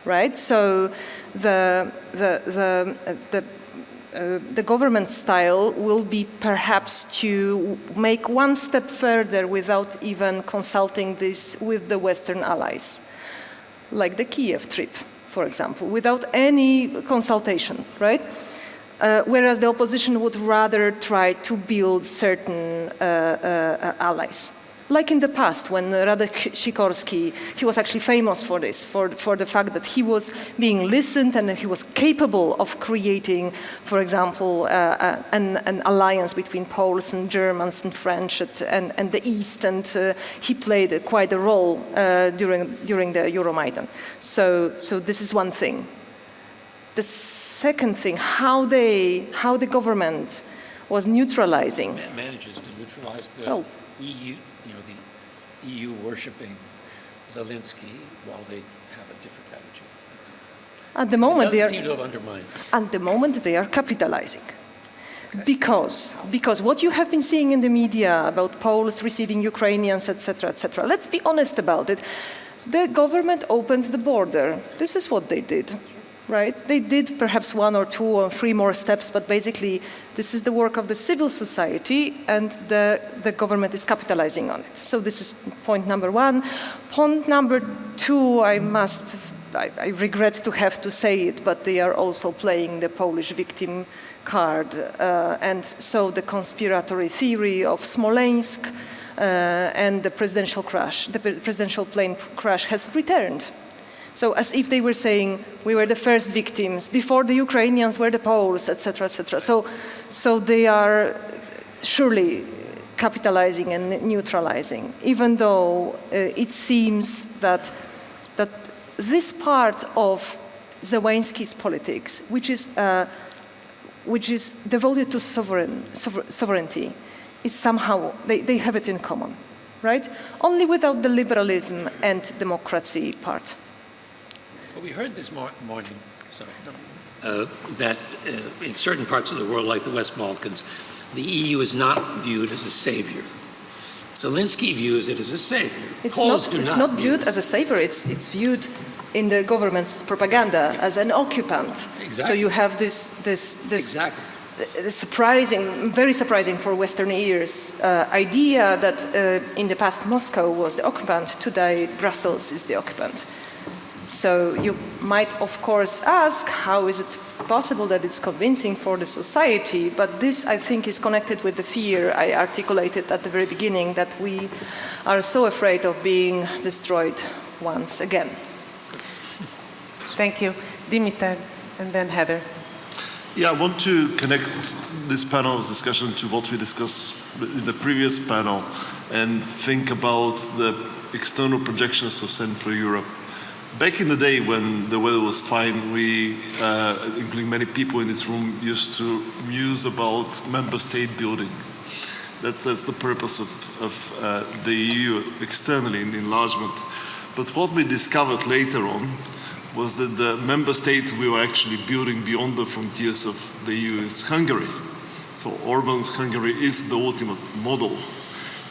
right? So the government style will be perhaps to make one step further without even consulting this with the Western allies, like the Kiev trip, for example, without any consultation, right? Whereas the opposition would rather try to build certain allies. Like in the past, when Sierakowski, he was actually famous for this, for the fact that he was being listened and he was capable of creating, for example, an alliance between Poles and Germans and French and the East, and he played quite a role during the Euromaidan. So this is one thing. The second thing, how the government was neutralizing. Manages to neutralize the EU. The EU worshipping Zelensky while they have a different attitude. At the moment, they seem to have undermined. At the moment, they are capitalizing. Okay. Because what you have been seeing in the media about Poles receiving Ukrainians, etc., let's be honest about it. The government opened the border. This is what they did. Right? They did perhaps 1 or 2 or 3 more steps, but basically this is the work of the civil society, and the government is capitalizing on it. So this is point number 1. Point number 2, I regret to have to say it, but they are also playing the Polish victim card. And so the conspiratory theory of Smolensk and the presidential plane crash has returned. So as if they were saying, we were the first victims, before the Ukrainians were the Poles, etc., etc. So they are surely capitalizing and neutralizing, even though it seems that this part of Zelensky's politics, which is devoted to sovereignty, is somehow, they have it in common, right? Only without the liberalism and democracy part. Well, we heard this morning that in certain parts of the world, like the West Balkans, the EU is not viewed as a savior. Zelensky views it as a savior. It's not viewed as a savior. It's viewed in the government's propaganda as an occupant. Exactly. So you have this exactly. Surprising, very surprising for Western ears, idea that in the past Moscow was the occupant, today Brussels is the occupant. So you might, of course, ask, how is it possible that it's convincing for the society? But this, I think, is connected with the fear I articulated at the very beginning, that we are so afraid of being destroyed once again. Thank you. Dimitar, and then Heather. Yeah, I want to connect this panel's discussion to what we discussed in the previous panel and think about the external projections of Central Europe. Back in the day when the weather was fine, we, including many people in this room, used to muse about member state building. That's the purpose of the EU externally in enlargement. But what we discovered later on was that the member state we were actually building beyond the frontiers of the EU is Hungary. So Orban's Hungary is the ultimate model,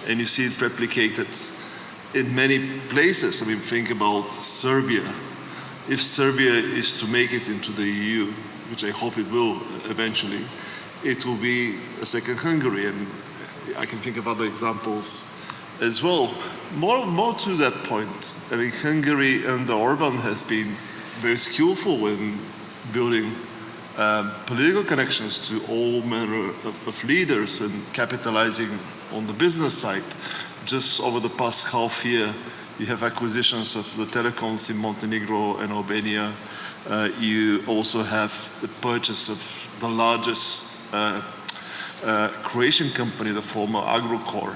and you see it replicated in many places. I mean, think about Serbia. If Serbia is to make it into the EU, which I hope it will eventually, it will be a second Hungary, and I can think of other examples as well. More to that point, I mean, Hungary under Orban has been very skillful in building political connections to all manner of leaders and capitalizing on the business side. Just over the past half year, you have acquisitions of the telecoms in Montenegro and Albania. You also have the purchase of the largest Croatian company, the former Agrokor,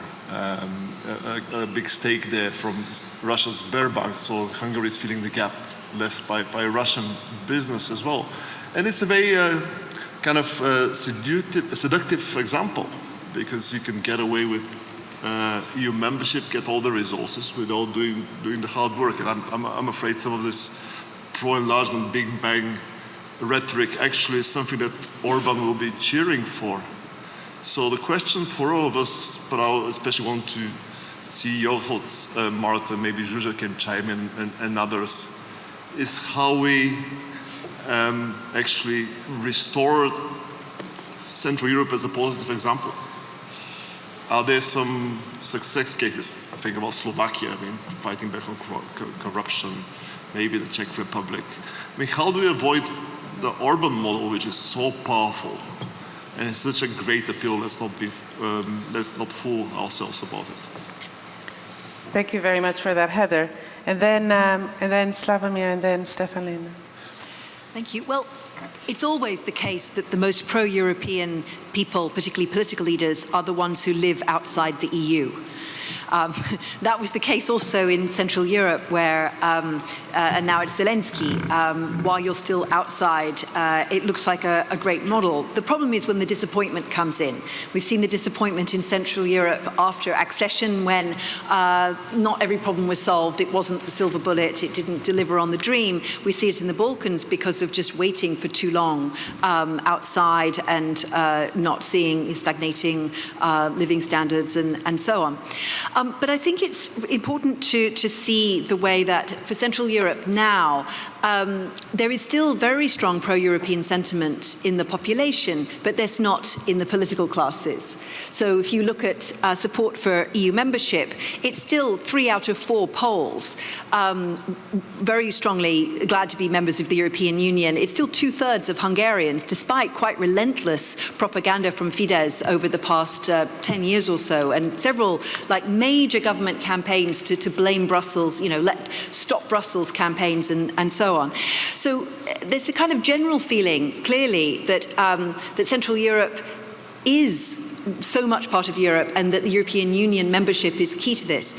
a big stake there from Russia's Sberbank. So Hungary is filling the gap left by Russian business as well. And it's a very kind of seductive example, because you can get away with EU membership, get all the resources without doing the hard work. And I'm afraid some of this pro-enlargement, Big Bang rhetoric actually is something that Orban will be cheering for. So the question for all of us, but I especially want to see your thoughts, Marta, maybe Zsuzsa can chime in, and others, is how we actually restored Central Europe as a positive example. Are there some success cases? Think about Slovakia, I mean, fighting back on corruption, maybe the Czech Republic. I mean, how do we avoid the Orban model, which is so powerful and it's such a great appeal? Let's not fool ourselves about it. Thank you very much for that, Heather. And then Slavomir, and then Stefan Lehne. Thank you. Well, it's always the case that the most pro-European people, particularly political leaders, are the ones who live outside the EU. That was the case also in Central Europe, where, and now it's Zelensky, while you're still outside, it looks like a great model. The problem is when the disappointment comes in. We've seen the disappointment in Central Europe after accession, when not every problem was solved. It wasn't the silver bullet. It didn't deliver on the dream. We see it in the Balkans because of just waiting for too long outside and not seeing stagnating living standards and so on. But I think it's important to see the way that for Central Europe now, there is still very strong pro-European sentiment in the population, but there's not in the political classes. So if you look at support for EU membership, it's still 3 out of 4 polls very strongly glad to be members of the European Union. It's still 2/3 of Hungarians, despite quite relentless propaganda from Fidesz over the past 10 years or so, and several major government campaigns to blame Brussels, stop Brussels campaigns and so on. So there's a kind of general feeling, clearly, that Central Europe is so much part of Europe and that the European Union membership is key to this.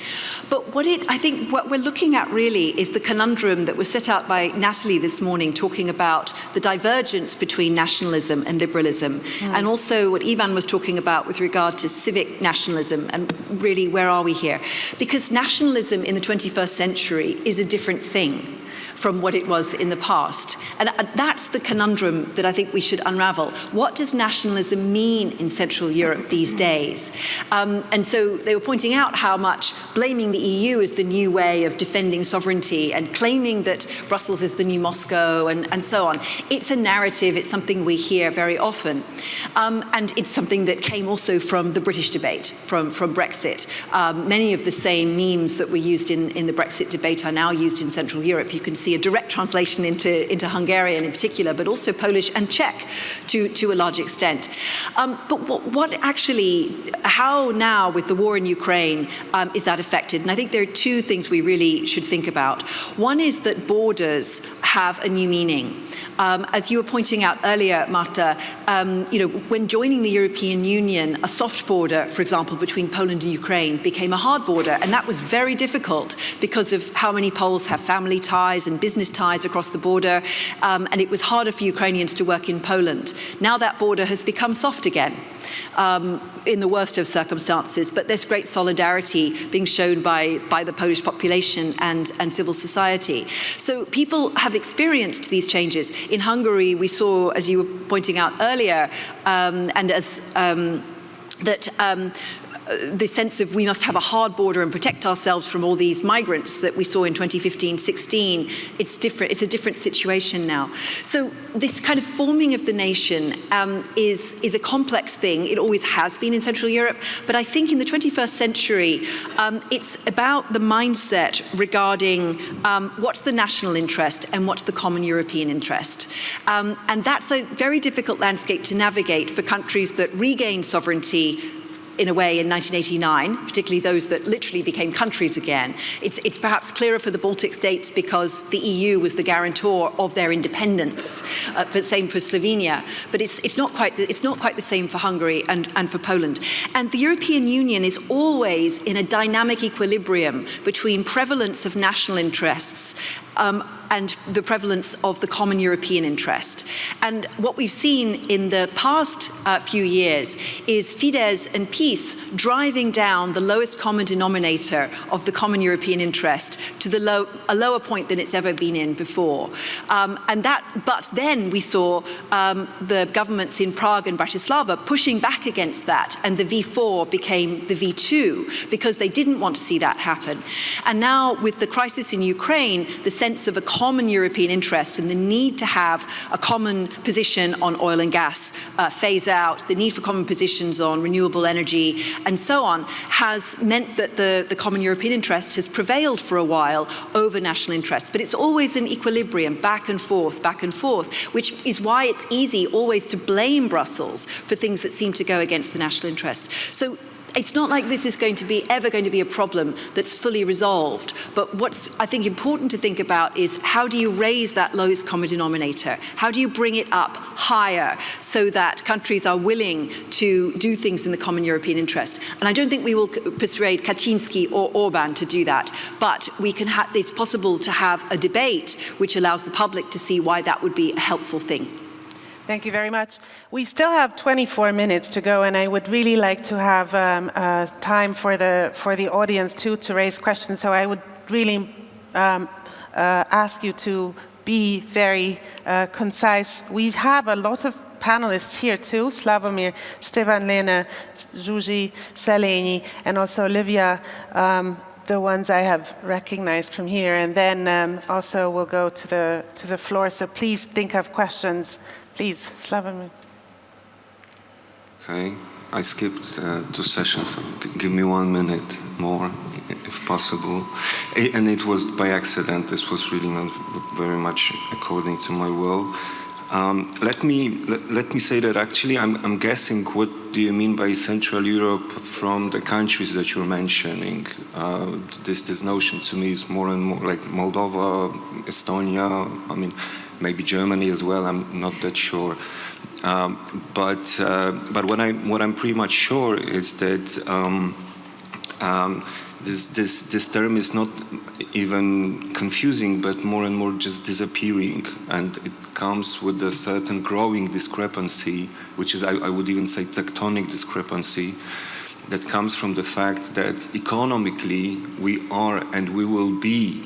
But I think what we're looking at really is the conundrum that was set out by Natalie this morning, talking about the divergence between nationalism and liberalism, and also what Ivan was talking about with regard to civic nationalism, and really where are we here? Because nationalism in the 21st century is a different thing from what it was in the past. And that's the conundrum that I think we should unravel. What does nationalism mean in Central Europe these days? And so they were pointing out how much blaming the EU is the new way of defending sovereignty and claiming that Brussels is the new Moscow and so on. It's a narrative, it's something we hear very often. And it's something that came also from the British debate, from Brexit. Many of the same memes that were used in the Brexit debate are now used in Central Europe. You can see a direct translation into Hungarian in particular, but also Polish and Czech to a large extent. But how now with the war in Ukraine is that affected? And I think there are 2 things we really should think about. One is that borders have a new meaning. As you were pointing out earlier, Marta, when joining the European Union, a soft border, for example, between Poland and Ukraine became a hard border, and that was very difficult because of how many Poles have family ties and business ties across the border, and it was harder for Ukrainians to work in Poland. Now that border has become soft again, in the worst of circumstances, but there's great solidarity being shown by the Polish population and civil society. So people have experienced these changes. In Hungary, we saw, as you were pointing out earlier, and as the sense of we must have a hard border and protect ourselves from all these migrants that we saw in 2015-16, it's different. It's a different situation now. So this kind of forming of the nation is a complex thing. It always has been in Central Europe, but I think in the 21st century, it's about the mindset regarding what's the national interest and what's the common European interest. And that's a very difficult landscape to navigate for countries that regained sovereignty in a way in 1989, particularly those that literally became countries again. It's perhaps clearer for the Baltic states because the EU was the guarantor of their independence, but same for Slovenia. But it's not quite the same for Hungary and for Poland. And the European Union is always in a dynamic equilibrium between prevalence of national interests and the prevalence of the common European interest. And what we've seen in the past few years is Fidesz and PiS driving down the lowest common denominator of the common European interest to a lower point than it's ever been in before. But then we saw the governments in Prague and Bratislava pushing back against that, and the V4 became the V2 because they didn't want to see that happen. And now with the crisis in Ukraine, the sense of a common European interest and the need to have a common position on oil and gas phase out, the need for common positions on renewable energy, and so on, has meant that the common European interest has prevailed for a while over national interests. But it's always an equilibrium, back and forth, which is why it's easy always to blame Brussels for things that seem to go against the national interest. So it's not like this is ever going to be a problem that's fully resolved. But what's, I think, important to think about is how do you raise that lowest common denominator? How do you bring it up higher so that countries are willing to do things in the common European interest? And I don't think we will persuade Kaczynski or Orban to do that, but it's possible to have a debate which allows the public to see why that would be a helpful thing. Thank you very much. We still have 24 minutes to go, and I would really like to have time for the audience too to raise questions. So I would really ask you to be very concise. We have a lot of panelists here too: Slavomir, Stefan, Lehne, Zsuzsi, Szelenyi, and also Olivia. The ones I have recognized from here, and then also we'll go to the floor. So please think of questions. Please, Slavomir. Okay, I skipped 2 sessions, so give me 1 minute more, if possible. And it was by accident. This was really not very much according to my will. Let me say that actually I'm guessing what do you mean by Central Europe from the countries that you're mentioning. This notion to me is more and more like Moldova, Estonia, I mean, maybe Germany as well, I'm not that sure. But what I'm pretty much sure is that this term is not even confusing, but more and more just disappearing, and it comes with a certain growing discrepancy, which is, I would even say, tectonic discrepancy, that comes from the fact that economically we are and we will be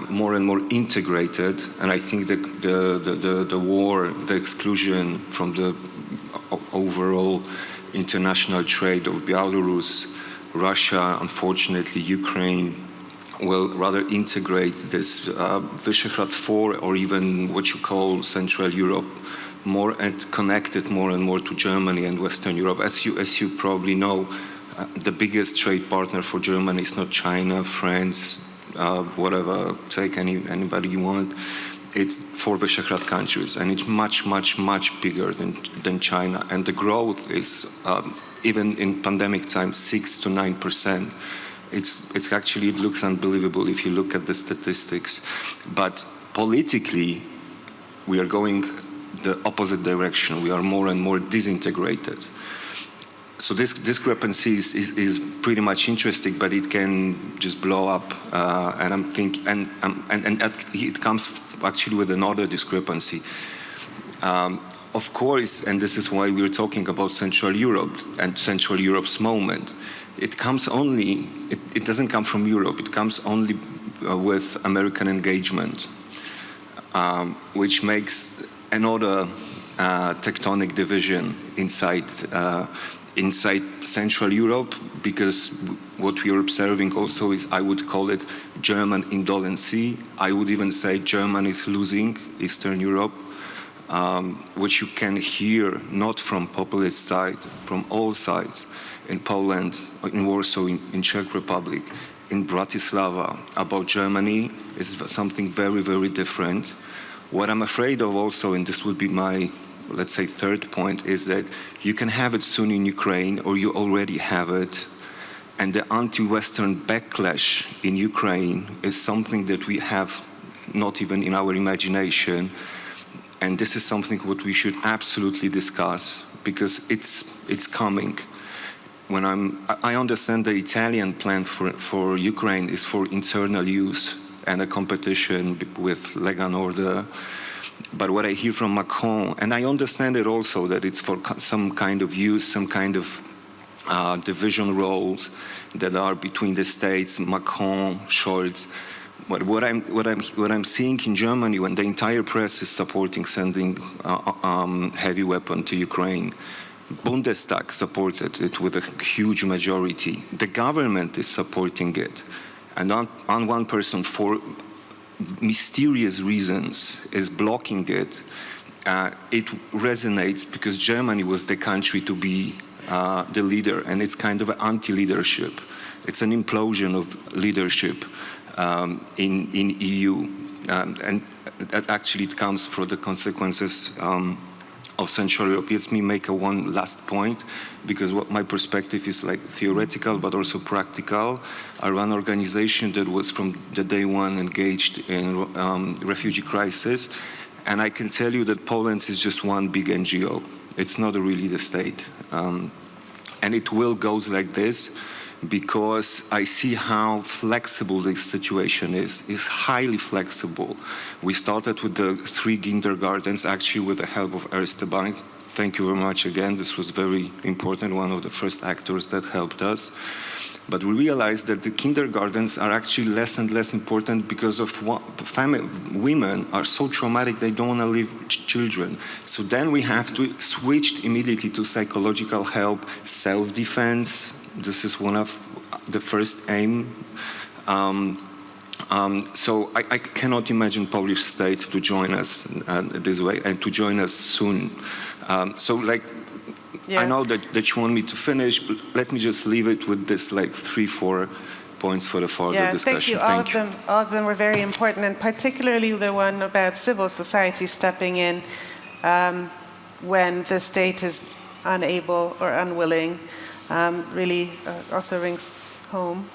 more and more integrated, and I think the war, the exclusion from the overall international trade of Belarus, Russia, unfortunately Ukraine, will rather integrate this Visegrad 4 or even what you call Central Europe more and connect it more and more to Germany and Western Europe. As you probably know, the biggest trade partner for Germany is not China, France, whatever, take anybody you want. It's 4 Visegrad countries, and it's much, much, much bigger than China. And the growth is, even in pandemic time, 6 to 9%. It's actually, it looks unbelievable if you look at the statistics. But politically, we are going the opposite direction. We are more and more disintegrated. So this discrepancy is pretty much interesting, but it can just blow up. And I'm thinking, and it comes actually with another discrepancy. Of course, and this is why we're talking about Central Europe and Central Europe's moment. It comes only, it doesn't come from Europe, it comes only with American engagement, which makes another tectonic division inside Central Europe, because what we are observing also is, I would call it German indolency. I would even say Germany is losing Eastern Europe, which you can hear not from populist side, from all sides, in Poland, in Warsaw, in Czech Republic, in Bratislava, about Germany is something very, very different. What I'm afraid of also, and this would be my, let's say, third point, is that you can have it soon in Ukraine, or you already have it, and the anti-Western backlash in Ukraine is something that we have not even in our imagination, and this is something what we should absolutely discuss, because it's coming. I understand the Italian plan for Ukraine is for internal use, and a competition with Lega Nord. But what I hear from Macron, and I understand it also that it's for some kind of use, some kind of division roles that are between the states, Macron, Scholz. But what I'm seeing in Germany, when the entire press is supporting sending heavy weapon to Ukraine, Bundestag supported it with a huge majority. The government is supporting it, and on one person for mysterious reasons is blocking it. It resonates because Germany was the country to be the leader, and it's kind of an anti-leadership. It's an implosion of leadership in EU, and that actually it comes from the consequences of Central Europe. Let me make one last point, because what my perspective is like theoretical but also practical. I run an organization that was from the day one engaged in refugee crisis, and I can tell you that Poland is just one big NGO. It's not really the state. And it will go like this, because I see how flexible this situation is. It's highly flexible. We started with the 3 kindergartens, actually with the help of ERSTE Bank. Thank you very much again. This was very important, one of the first actors that helped us. But we realized that the kindergartens are actually less and less important because of what women are so traumatic, they don't want to leave children. So then we have to switch immediately to psychological help, self-defense. This is one of the first aim. So I cannot imagine Polish state to join us this way and to join us soon. I know that you want me to finish, but let me just leave it with this 3-4 points for the further discussion. Thank you. All of them were very important, and particularly the one about civil society stepping in when the state is unable or unwilling. Really also rings home.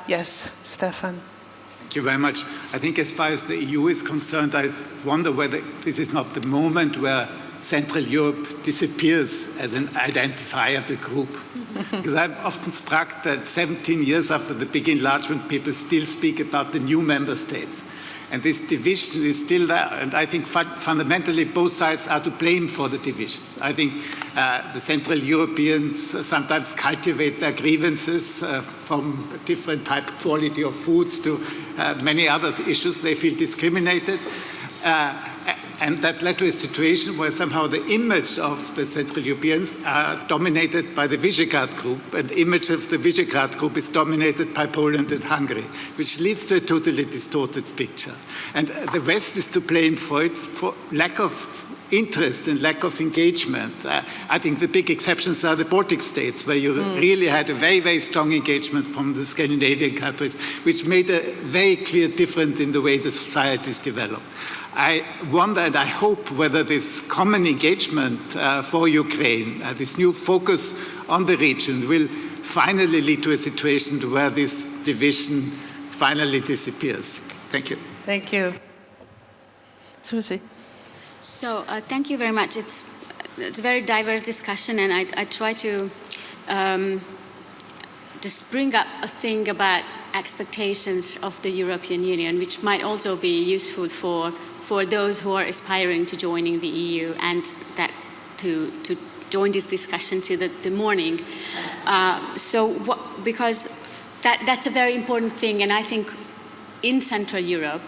Yes, Stefan. Thank you very much. I think as far as the EU is concerned, I wonder whether this is not the moment where Central Europe disappears as an identifiable group. Because I'm often struck that 17 years after the big enlargement, people still speak about the new member states. And this division is still there. And I think fundamentally both sides are to blame for the divisions. I think the Central Europeans sometimes cultivate their grievances from a different type of quality of foods to many other issues. They feel discriminated. And that led to a situation where somehow the image of the Central Europeans are dominated by the Visegrad Group, and the image of the Visegrad Group is dominated by Poland and Hungary, which leads to a totally distorted picture. And the West is to blame for it, for lack of interest and lack of engagement. I think the big exceptions are the Baltic states, where you really had a very, very strong engagement from the Scandinavian countries, which made a very clear difference in the way the societies developed. I wonder and I hope whether this common engagement for Ukraine, this new focus on the region, will finally lead to a situation where this division finally disappears. Thank you. Thank you. Susie. So thank you very much. It's a very diverse discussion, and I try to just bring up a thing about expectations of the European Union, which might also be useful for those who are aspiring to joining the EU and that to join this discussion to the morning. Because that's a very important thing, and I think in Central Europe,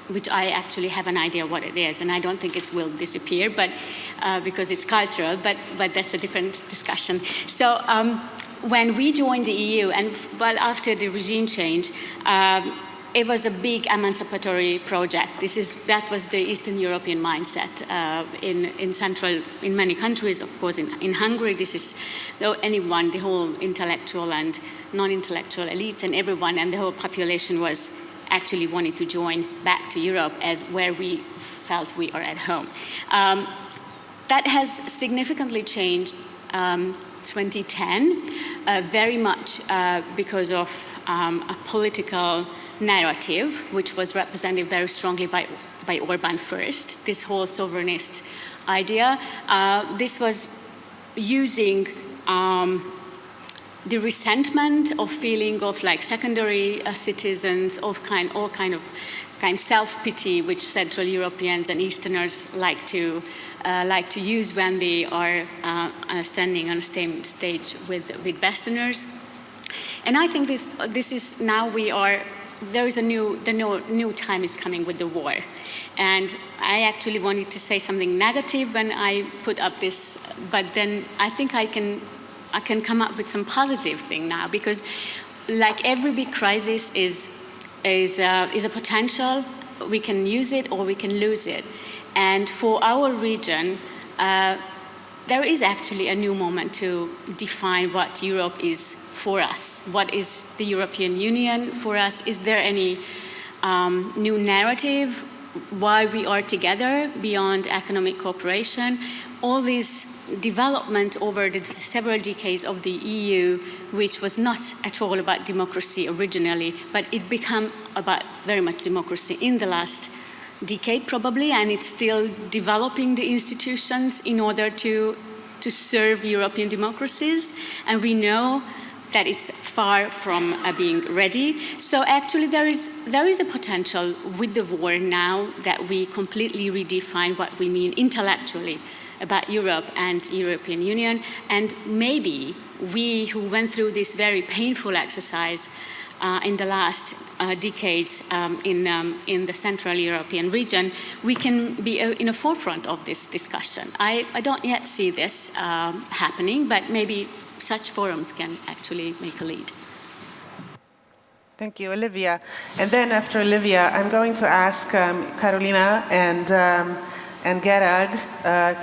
which I actually have an idea what it is, and I don't think it will disappear, but because it's cultural, but that's a different discussion. So when we joined the EU, and well after the regime change, it was a big emancipatory project. That was the Eastern European mindset in many countries. Of course, in Hungary, this is anyone, the whole intellectual and non-intellectual elites, and everyone, and the whole population was actually wanting to join back to Europe as where we felt we are at home. That has significantly changed 2010, very much because of a political narrative, which was represented very strongly by Orban first, this whole sovereignist idea. This was using the resentment of feeling of like secondary citizens, of all kind of self-pity, which Central Europeans and Easterners like to use when they are standing on the same stage with Westerners. And I think this is now there is a new time is coming with the war. And I actually wanted to say something negative when I put up this, but then I think I can come up with some positive thing now, because like every big crisis is a potential. We can use it or we can lose it. And for our region, there is actually a new moment to define what Europe is for us. What is the European Union for us? Is there any new narrative why we are together beyond economic cooperation? All this development over the several decades of the EU, which was not at all about democracy originally, but it became about very much democracy in the last decade probably, and it's still developing the institutions in order to serve European democracies, and we know that it's far from being ready. So actually there is a potential with the war now that we completely redefine what we mean intellectually about Europe and European Union, and maybe we who went through this very painful exercise in the last decades in the Central European region, we can be in the forefront of this discussion. I don't yet see this happening, but maybe such forums can actually make a lead. Thank you, Olivia. And then after Olivia, I'm going to ask Carolina and Gerard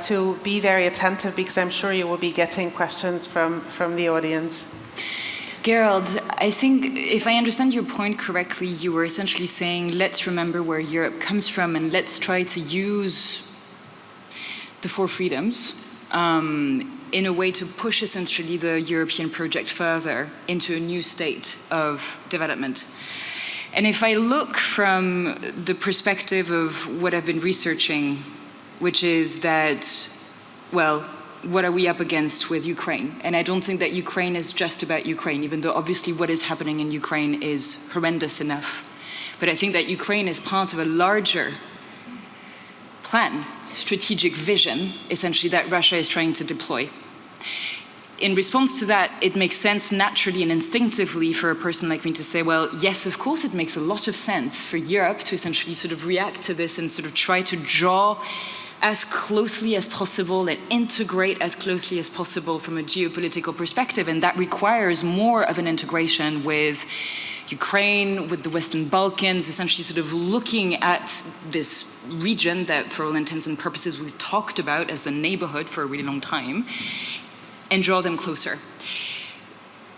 to be very attentive, because I'm sure you will be getting questions from the audience. Gerald, I think if I understand your point correctly, you were essentially saying, let's remember where Europe comes from and let's try to use the four freedoms in a way to push essentially the European project further into a new state of development. And if I look from the perspective of what I've been researching, which is that, well, what are we up against with Ukraine? And I don't think that Ukraine is just about Ukraine, even though obviously what is happening in Ukraine is horrendous enough. But I think that Ukraine is part of a larger plan, strategic vision, essentially, that Russia is trying to deploy. In response to that, it makes sense naturally and instinctively for a person like me to say, well, yes, of course, it makes a lot of sense for Europe to essentially sort of react to this and sort of try to draw as closely as possible and integrate as closely as possible from a geopolitical perspective. And that requires more of an integration with Ukraine, with the Western Balkans, essentially sort of looking at this region that for all intents and purposes we've talked about as the neighborhood for a really long time, and draw them closer.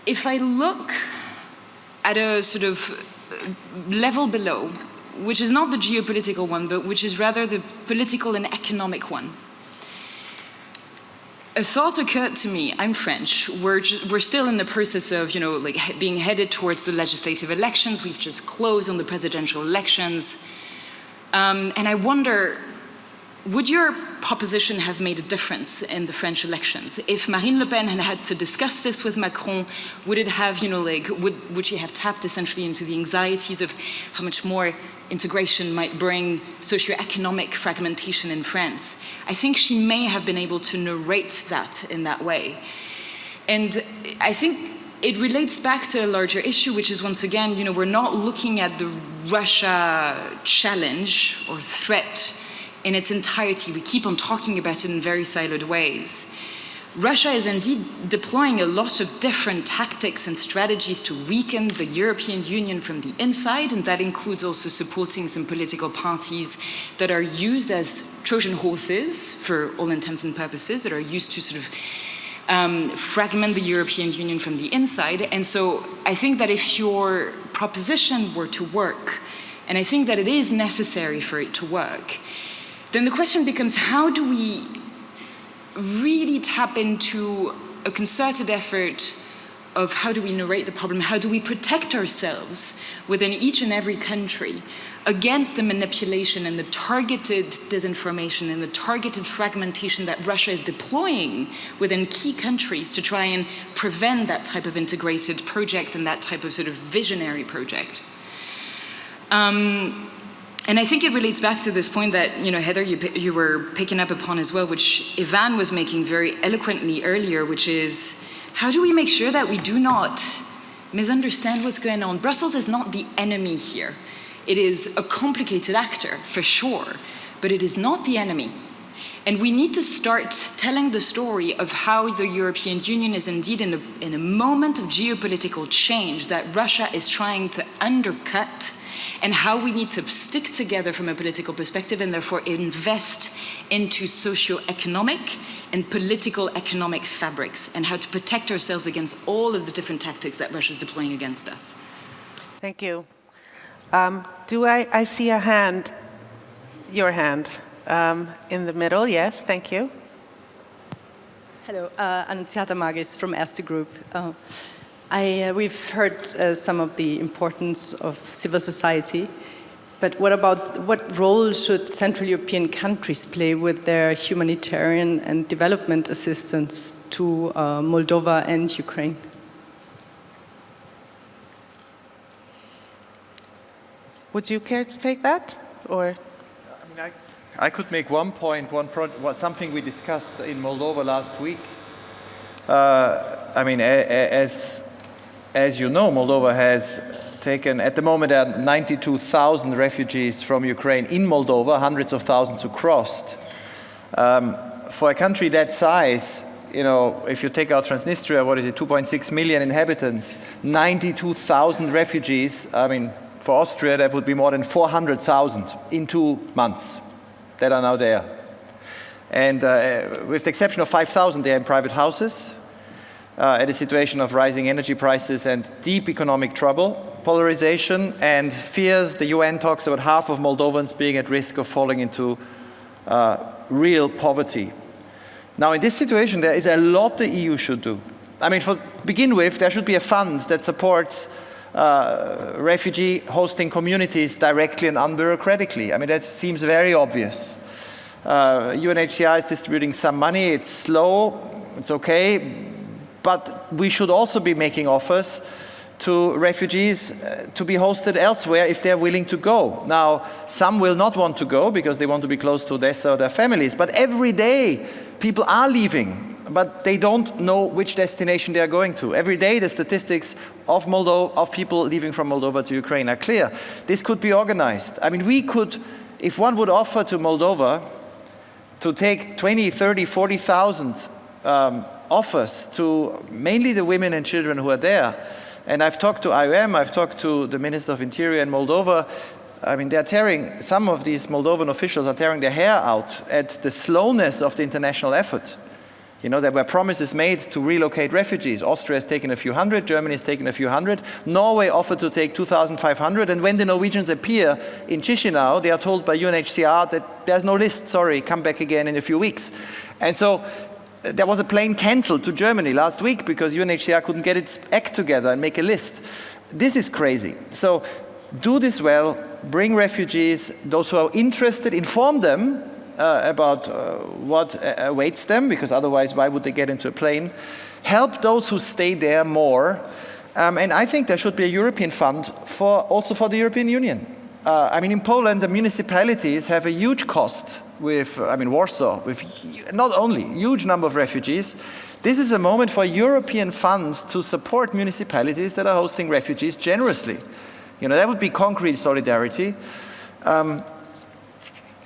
If I look at a sort of level below, which is not the geopolitical one, but which is rather the political and economic one, a thought occurred to me. I'm French. We're still in the process of, being headed towards the legislative elections. We've just closed on the presidential elections. And I wonder, would your proposition have made a difference in the French elections? If Marine Le Pen had to discuss this with Macron, would it have, would she have tapped essentially into the anxieties of how much more integration might bring socioeconomic fragmentation in France? I think she may have been able to narrate that in that way. And I think it relates back to a larger issue, which is, once again, we're not looking at the Russia challenge or threat in its entirety. We keep on talking about it in very siloed ways. Russia is indeed deploying a lot of different tactics and strategies to weaken the European Union from the inside, and that includes also supporting some political parties that are used as Trojan horses, for all intents and purposes, that are used to sort of fragment the European Union from the inside. And so I think that if your proposition were to work, and I think that it is necessary for it to work, then the question becomes, how do we really tap into a concerted effort of how do we narrate the problem, how do we protect ourselves within each and every country against the manipulation and the targeted disinformation and the targeted fragmentation that Russia is deploying within key countries to try and prevent that type of integrated project and that type of sort of visionary project. And I think it relates back to this point that, Heather, you were picking up upon as well, which Ivan was making very eloquently earlier, which is, how do we make sure that we do not misunderstand what's going on? Brussels is not the enemy here. It is a complicated actor, for sure, but it is not the enemy. And we need to start telling the story of how the European Union is indeed in a moment of geopolitical change that Russia is trying to undercut, and how we need to stick together from a political perspective and therefore invest into socio-economic and political economic fabrics, and how to protect ourselves against all of the different tactics that Russia is deploying against us. Thank you. Do I see a hand, your hand, in the middle? Yes, thank you. Hello, Annunziata Magis from ERSTE Group. We've heard some of the importance of civil society, but what role should Central European countries play with their humanitarian and development assistance to Moldova and Ukraine? Would you care to take that, or? I could make one point, something we discussed in Moldova last week. As you know, Moldova has taken, at the moment, there are 92,000 refugees from Ukraine in Moldova, hundreds of thousands who crossed. For a country that size, if you take out Transnistria, 2.6 million inhabitants, 92,000 refugees, for Austria, that would be more than 400,000 in 2 months that are now there. And with the exception of 5,000, they are in private houses, at a situation of rising energy prices and deep economic trouble, polarization, and fears. The UN talks about half of Moldovans being at risk of falling into real poverty. Now, in this situation, there is a lot the EU should do. To begin with, there should be a fund that supports refugee hosting communities directly and unbureaucratically. That seems very obvious. UNHCR is distributing some money. It's slow, it's okay, but we should also be making offers to refugees to be hosted elsewhere if they're willing to go. Now, some will not want to go because they want to be close to Odessa or their families, but every day people are leaving, but they don't know which destination they are going to. Every day the statistics of people leaving from Moldova to Ukraine are clear. This could be organized. We could, if one would offer to Moldova to take 20, 30, 40,000 offers to mainly the women and children who are there. And I've talked to IOM, I've talked to the Minister of Interior in Moldova. Some of these Moldovan officials are tearing their hair out at the slowness of the international effort. There were promises made to relocate refugees. Austria has taken a few hundred, Germany has taken a few hundred. Norway offered to take 2,500, and when the Norwegians appear in Chisinau, they are told by UNHCR that there's no list, sorry, come back again in a few weeks. And so there was a plane cancelled to Germany last week because UNHCR couldn't get its act together and make a list. This is crazy. So do this well, bring refugees, those who are interested, inform them about what awaits them, because otherwise why would they get into a plane? Help those who stay there more. And I think there should be a European fund also for the European Union. In Poland, the municipalities have a huge cost with, Warsaw, with not only huge number of refugees. This is a moment for a European fund to support municipalities that are hosting refugees generously. That would be concrete solidarity.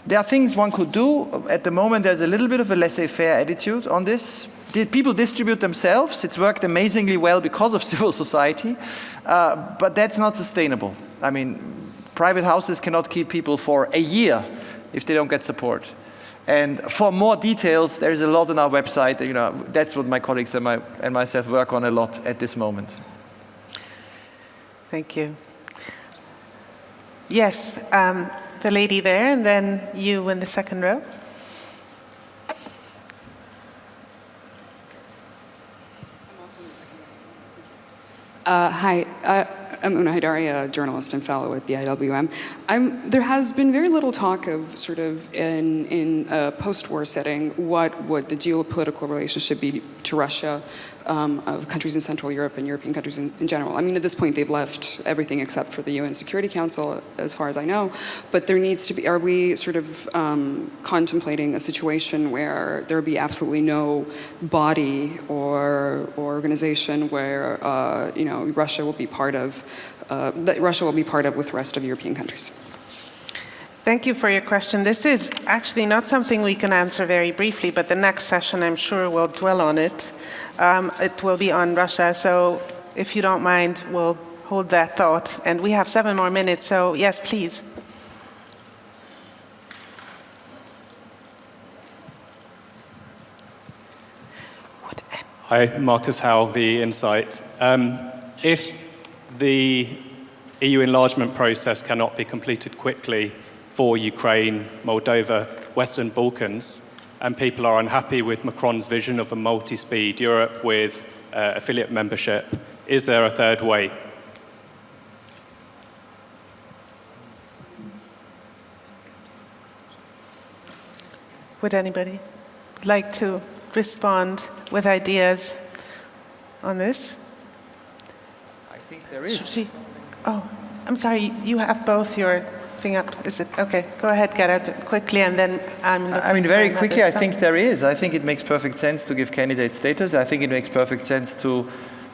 There are things one could do. At the moment, there's a little bit of a laissez-faire attitude on this. People distribute themselves. It's worked amazingly well because of civil society, but that's not sustainable. Private houses cannot keep people for a year if they don't get support. And for more details, there is a lot on our website. That's what my colleagues and myself work on a lot at this moment. Thank you. Yes, the lady there, and then you in the second row. Hi, I'm Una Haidari, a journalist and fellow at the IWM. There has been very little talk of sort of in a post-war setting, what would the geopolitical relationship be to Russia of countries in Central Europe and European countries in general. I mean, at this point, they've left everything except for the UN Security Council, as far as I know. But there needs to be, are we sort of contemplating a situation where there would be absolutely no body or organization where, you know, Russia will be part of, that Russia will be part of with the rest of European countries? Thank you for your question. This is actually not something we can answer very briefly, but the next session, I'm sure, will dwell on it. It will be on Russia, so if you don't mind, we'll hold that thought. And we have 7 more minutes, so yes, please. Hi, Marcus Howell, The Insight. If the EU enlargement process cannot be completed quickly for Ukraine, Moldova, Western Balkans, and people are unhappy with Macron's vision of a multi-speed Europe with affiliate membership, is there a third way? Would anybody like to respond with ideas on this? I think there is. Oh, I'm sorry, you have both your thing up. Is it? Okay, go ahead, Gerhard, quickly, and then I mean, very quickly, I think there is. I think it makes perfect sense to give candidate status. I think it makes perfect sense to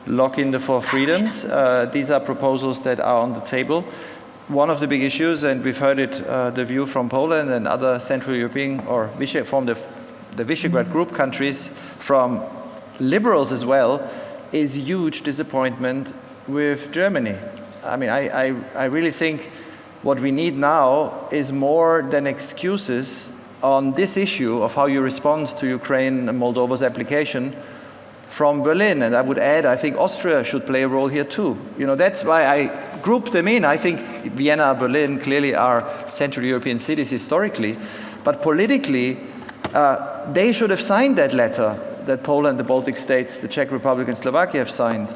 lock in the 4 freedoms. These are proposals that are on the table. One of the big issues, and we've heard it, the view from Poland and other Central European, or from the Visegrad group countries, from liberals as well, is huge disappointment with Germany. I mean, I really think what we need now is more than excuses on this issue of how you respond to Ukraine and Moldova's application from Berlin. And I would add, I think Austria should play a role here too. You know, that's why I grouped them in. I think Vienna, Berlin clearly are Central European cities historically. But politically, they should have signed that letter that Poland, the Baltic states, the Czech Republic and Slovakia have signed.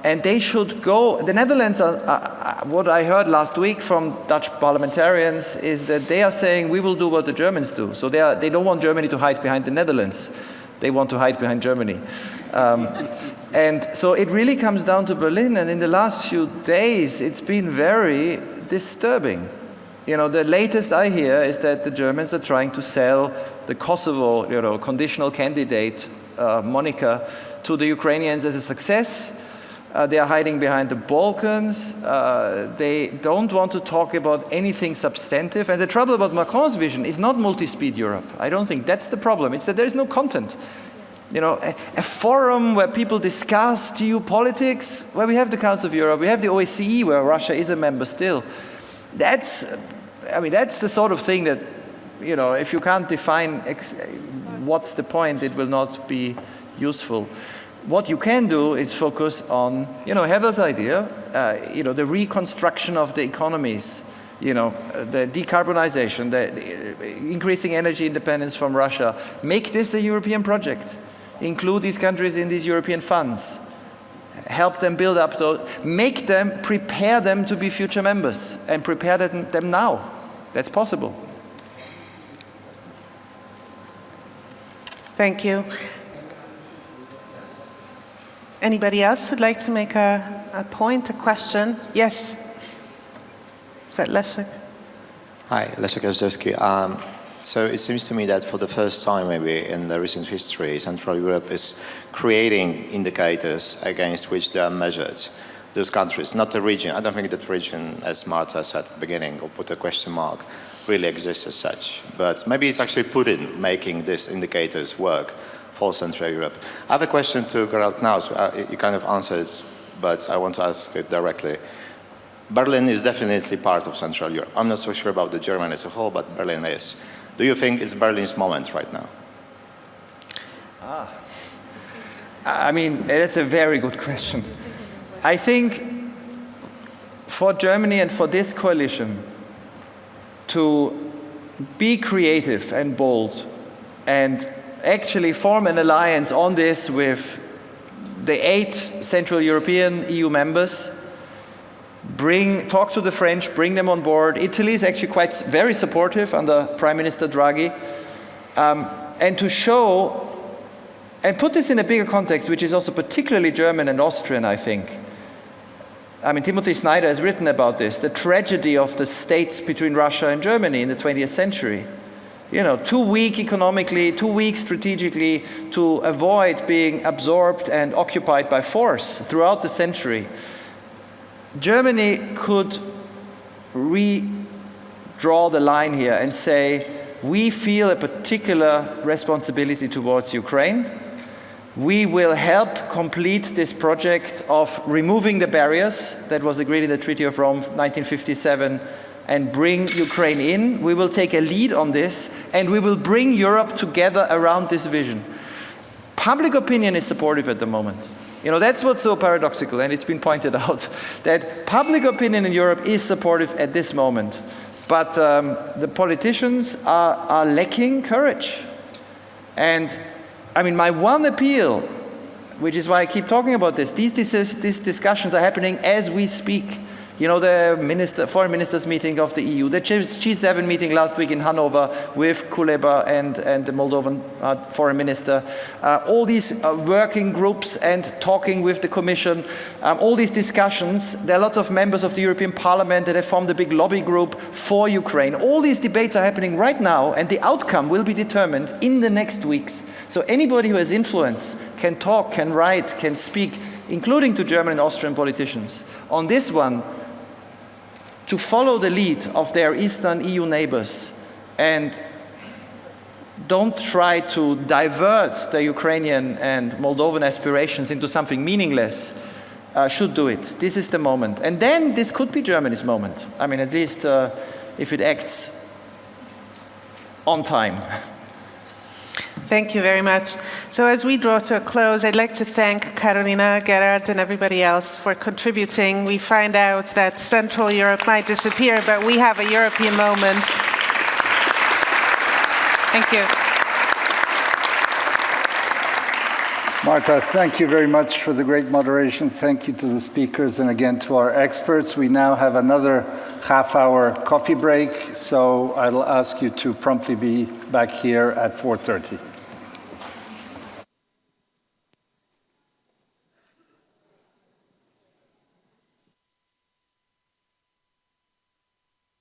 And they should go. The Netherlands, what I heard last week from Dutch parliamentarians is that they are saying we will do what the Germans do. So they don't want Germany to hide behind the Netherlands. They want to hide behind Germany. And so it really comes down to Berlin. And in the last few days, it's been very disturbing. You know, the latest I hear is that the Germans are trying to sell the Kosovo, you know, conditional candidate moniker to the Ukrainians as a success. They are hiding behind the Balkans. They don't want to talk about anything substantive. And the trouble about Macron's vision is not multi-speed Europe. I don't think that's the problem. It's that there is no content. You know, a forum where people discuss geopolitics, where we have the Council of Europe, we have the OSCE, where Russia is a member still. That's the sort of thing that, you know, if you can't define what's the point, it will not be useful. What you can do is focus on, you know, Heather's idea, you know, the reconstruction of the economies, you know, the decarbonization, the increasing energy independence from Russia. Make this a European project. Include these countries in these European funds. Help them build up those, prepare them to be future members, and prepare them now. That's possible. Thank you. Anybody else would like to make a point, a question? Yes. Is that Leszek? Hi, Leszek Jazdowski. So it seems to me that for the first time maybe in the recent history, Central Europe is creating indicators against which they are measured. Those countries, not the region. I don't think that region, as Marta said at the beginning, or put a question mark, really exists as such. But maybe it's actually Putin making these indicators work for Central Europe. I have a question to Gerald Knaus. You kind of answered, but I want to ask it directly. Berlin is definitely part of Central Europe. I'm not so sure about the Germany as a whole, but Berlin is. Do you think it's Berlin's moment right now? I mean, that's a very good question. I think for Germany and for this coalition to be creative and bold and actually form an alliance on this with the 8 Central European EU members, talk to the French, bring them on board. Italy is actually very supportive under Prime Minister Draghi. And to show, and put this in a bigger context, which is also particularly German and Austrian, I think. I mean, Timothy Snyder has written about this, the tragedy of the states between Russia and Germany in the 20th century. You know, too weak economically, too weak strategically to avoid being absorbed and occupied by force throughout the century. Germany could redraw the line here and say, we feel a particular responsibility towards Ukraine. We will help complete this project of removing the barriers that was agreed in the Treaty of Rome 1957 and bring Ukraine in. We will take a lead on this, and we will bring Europe together around this vision. Public opinion is supportive at the moment. You know, that's what's so paradoxical, and it's been pointed out, that public opinion in Europe is supportive at this moment. But the politicians are lacking courage. And I mean, my one appeal, which is why I keep talking about this, these discussions are happening as we speak. You know, the foreign ministers meeting of the EU, the G7 meeting last week in Hanover with Kuleba and the Moldovan foreign minister, all these working groups and talking with the Commission, all these discussions. There are lots of members of the European Parliament that have formed a big lobby group for Ukraine. All these debates are happening right now, and the outcome will be determined in the next weeks. So anybody who has influence can talk, can write, can speak, including to German and Austrian politicians. On this one, to follow the lead of their Eastern EU neighbors and don't try to divert the Ukrainian and Moldovan aspirations into something meaningless, should do it. This is the moment. And then this could be Germany's moment. I mean, at least if it acts on time. Thank you very much. So as we draw to a close, I'd like to thank Carolina, Gerard, and everybody else for contributing. We find out that Central Europe might disappear, but we have a European moment. Thank you. Marta, thank you very much for the great moderation. Thank you to the speakers and again to our experts. We now have another half-hour coffee break, so I'll ask you to promptly be back here at 4:30.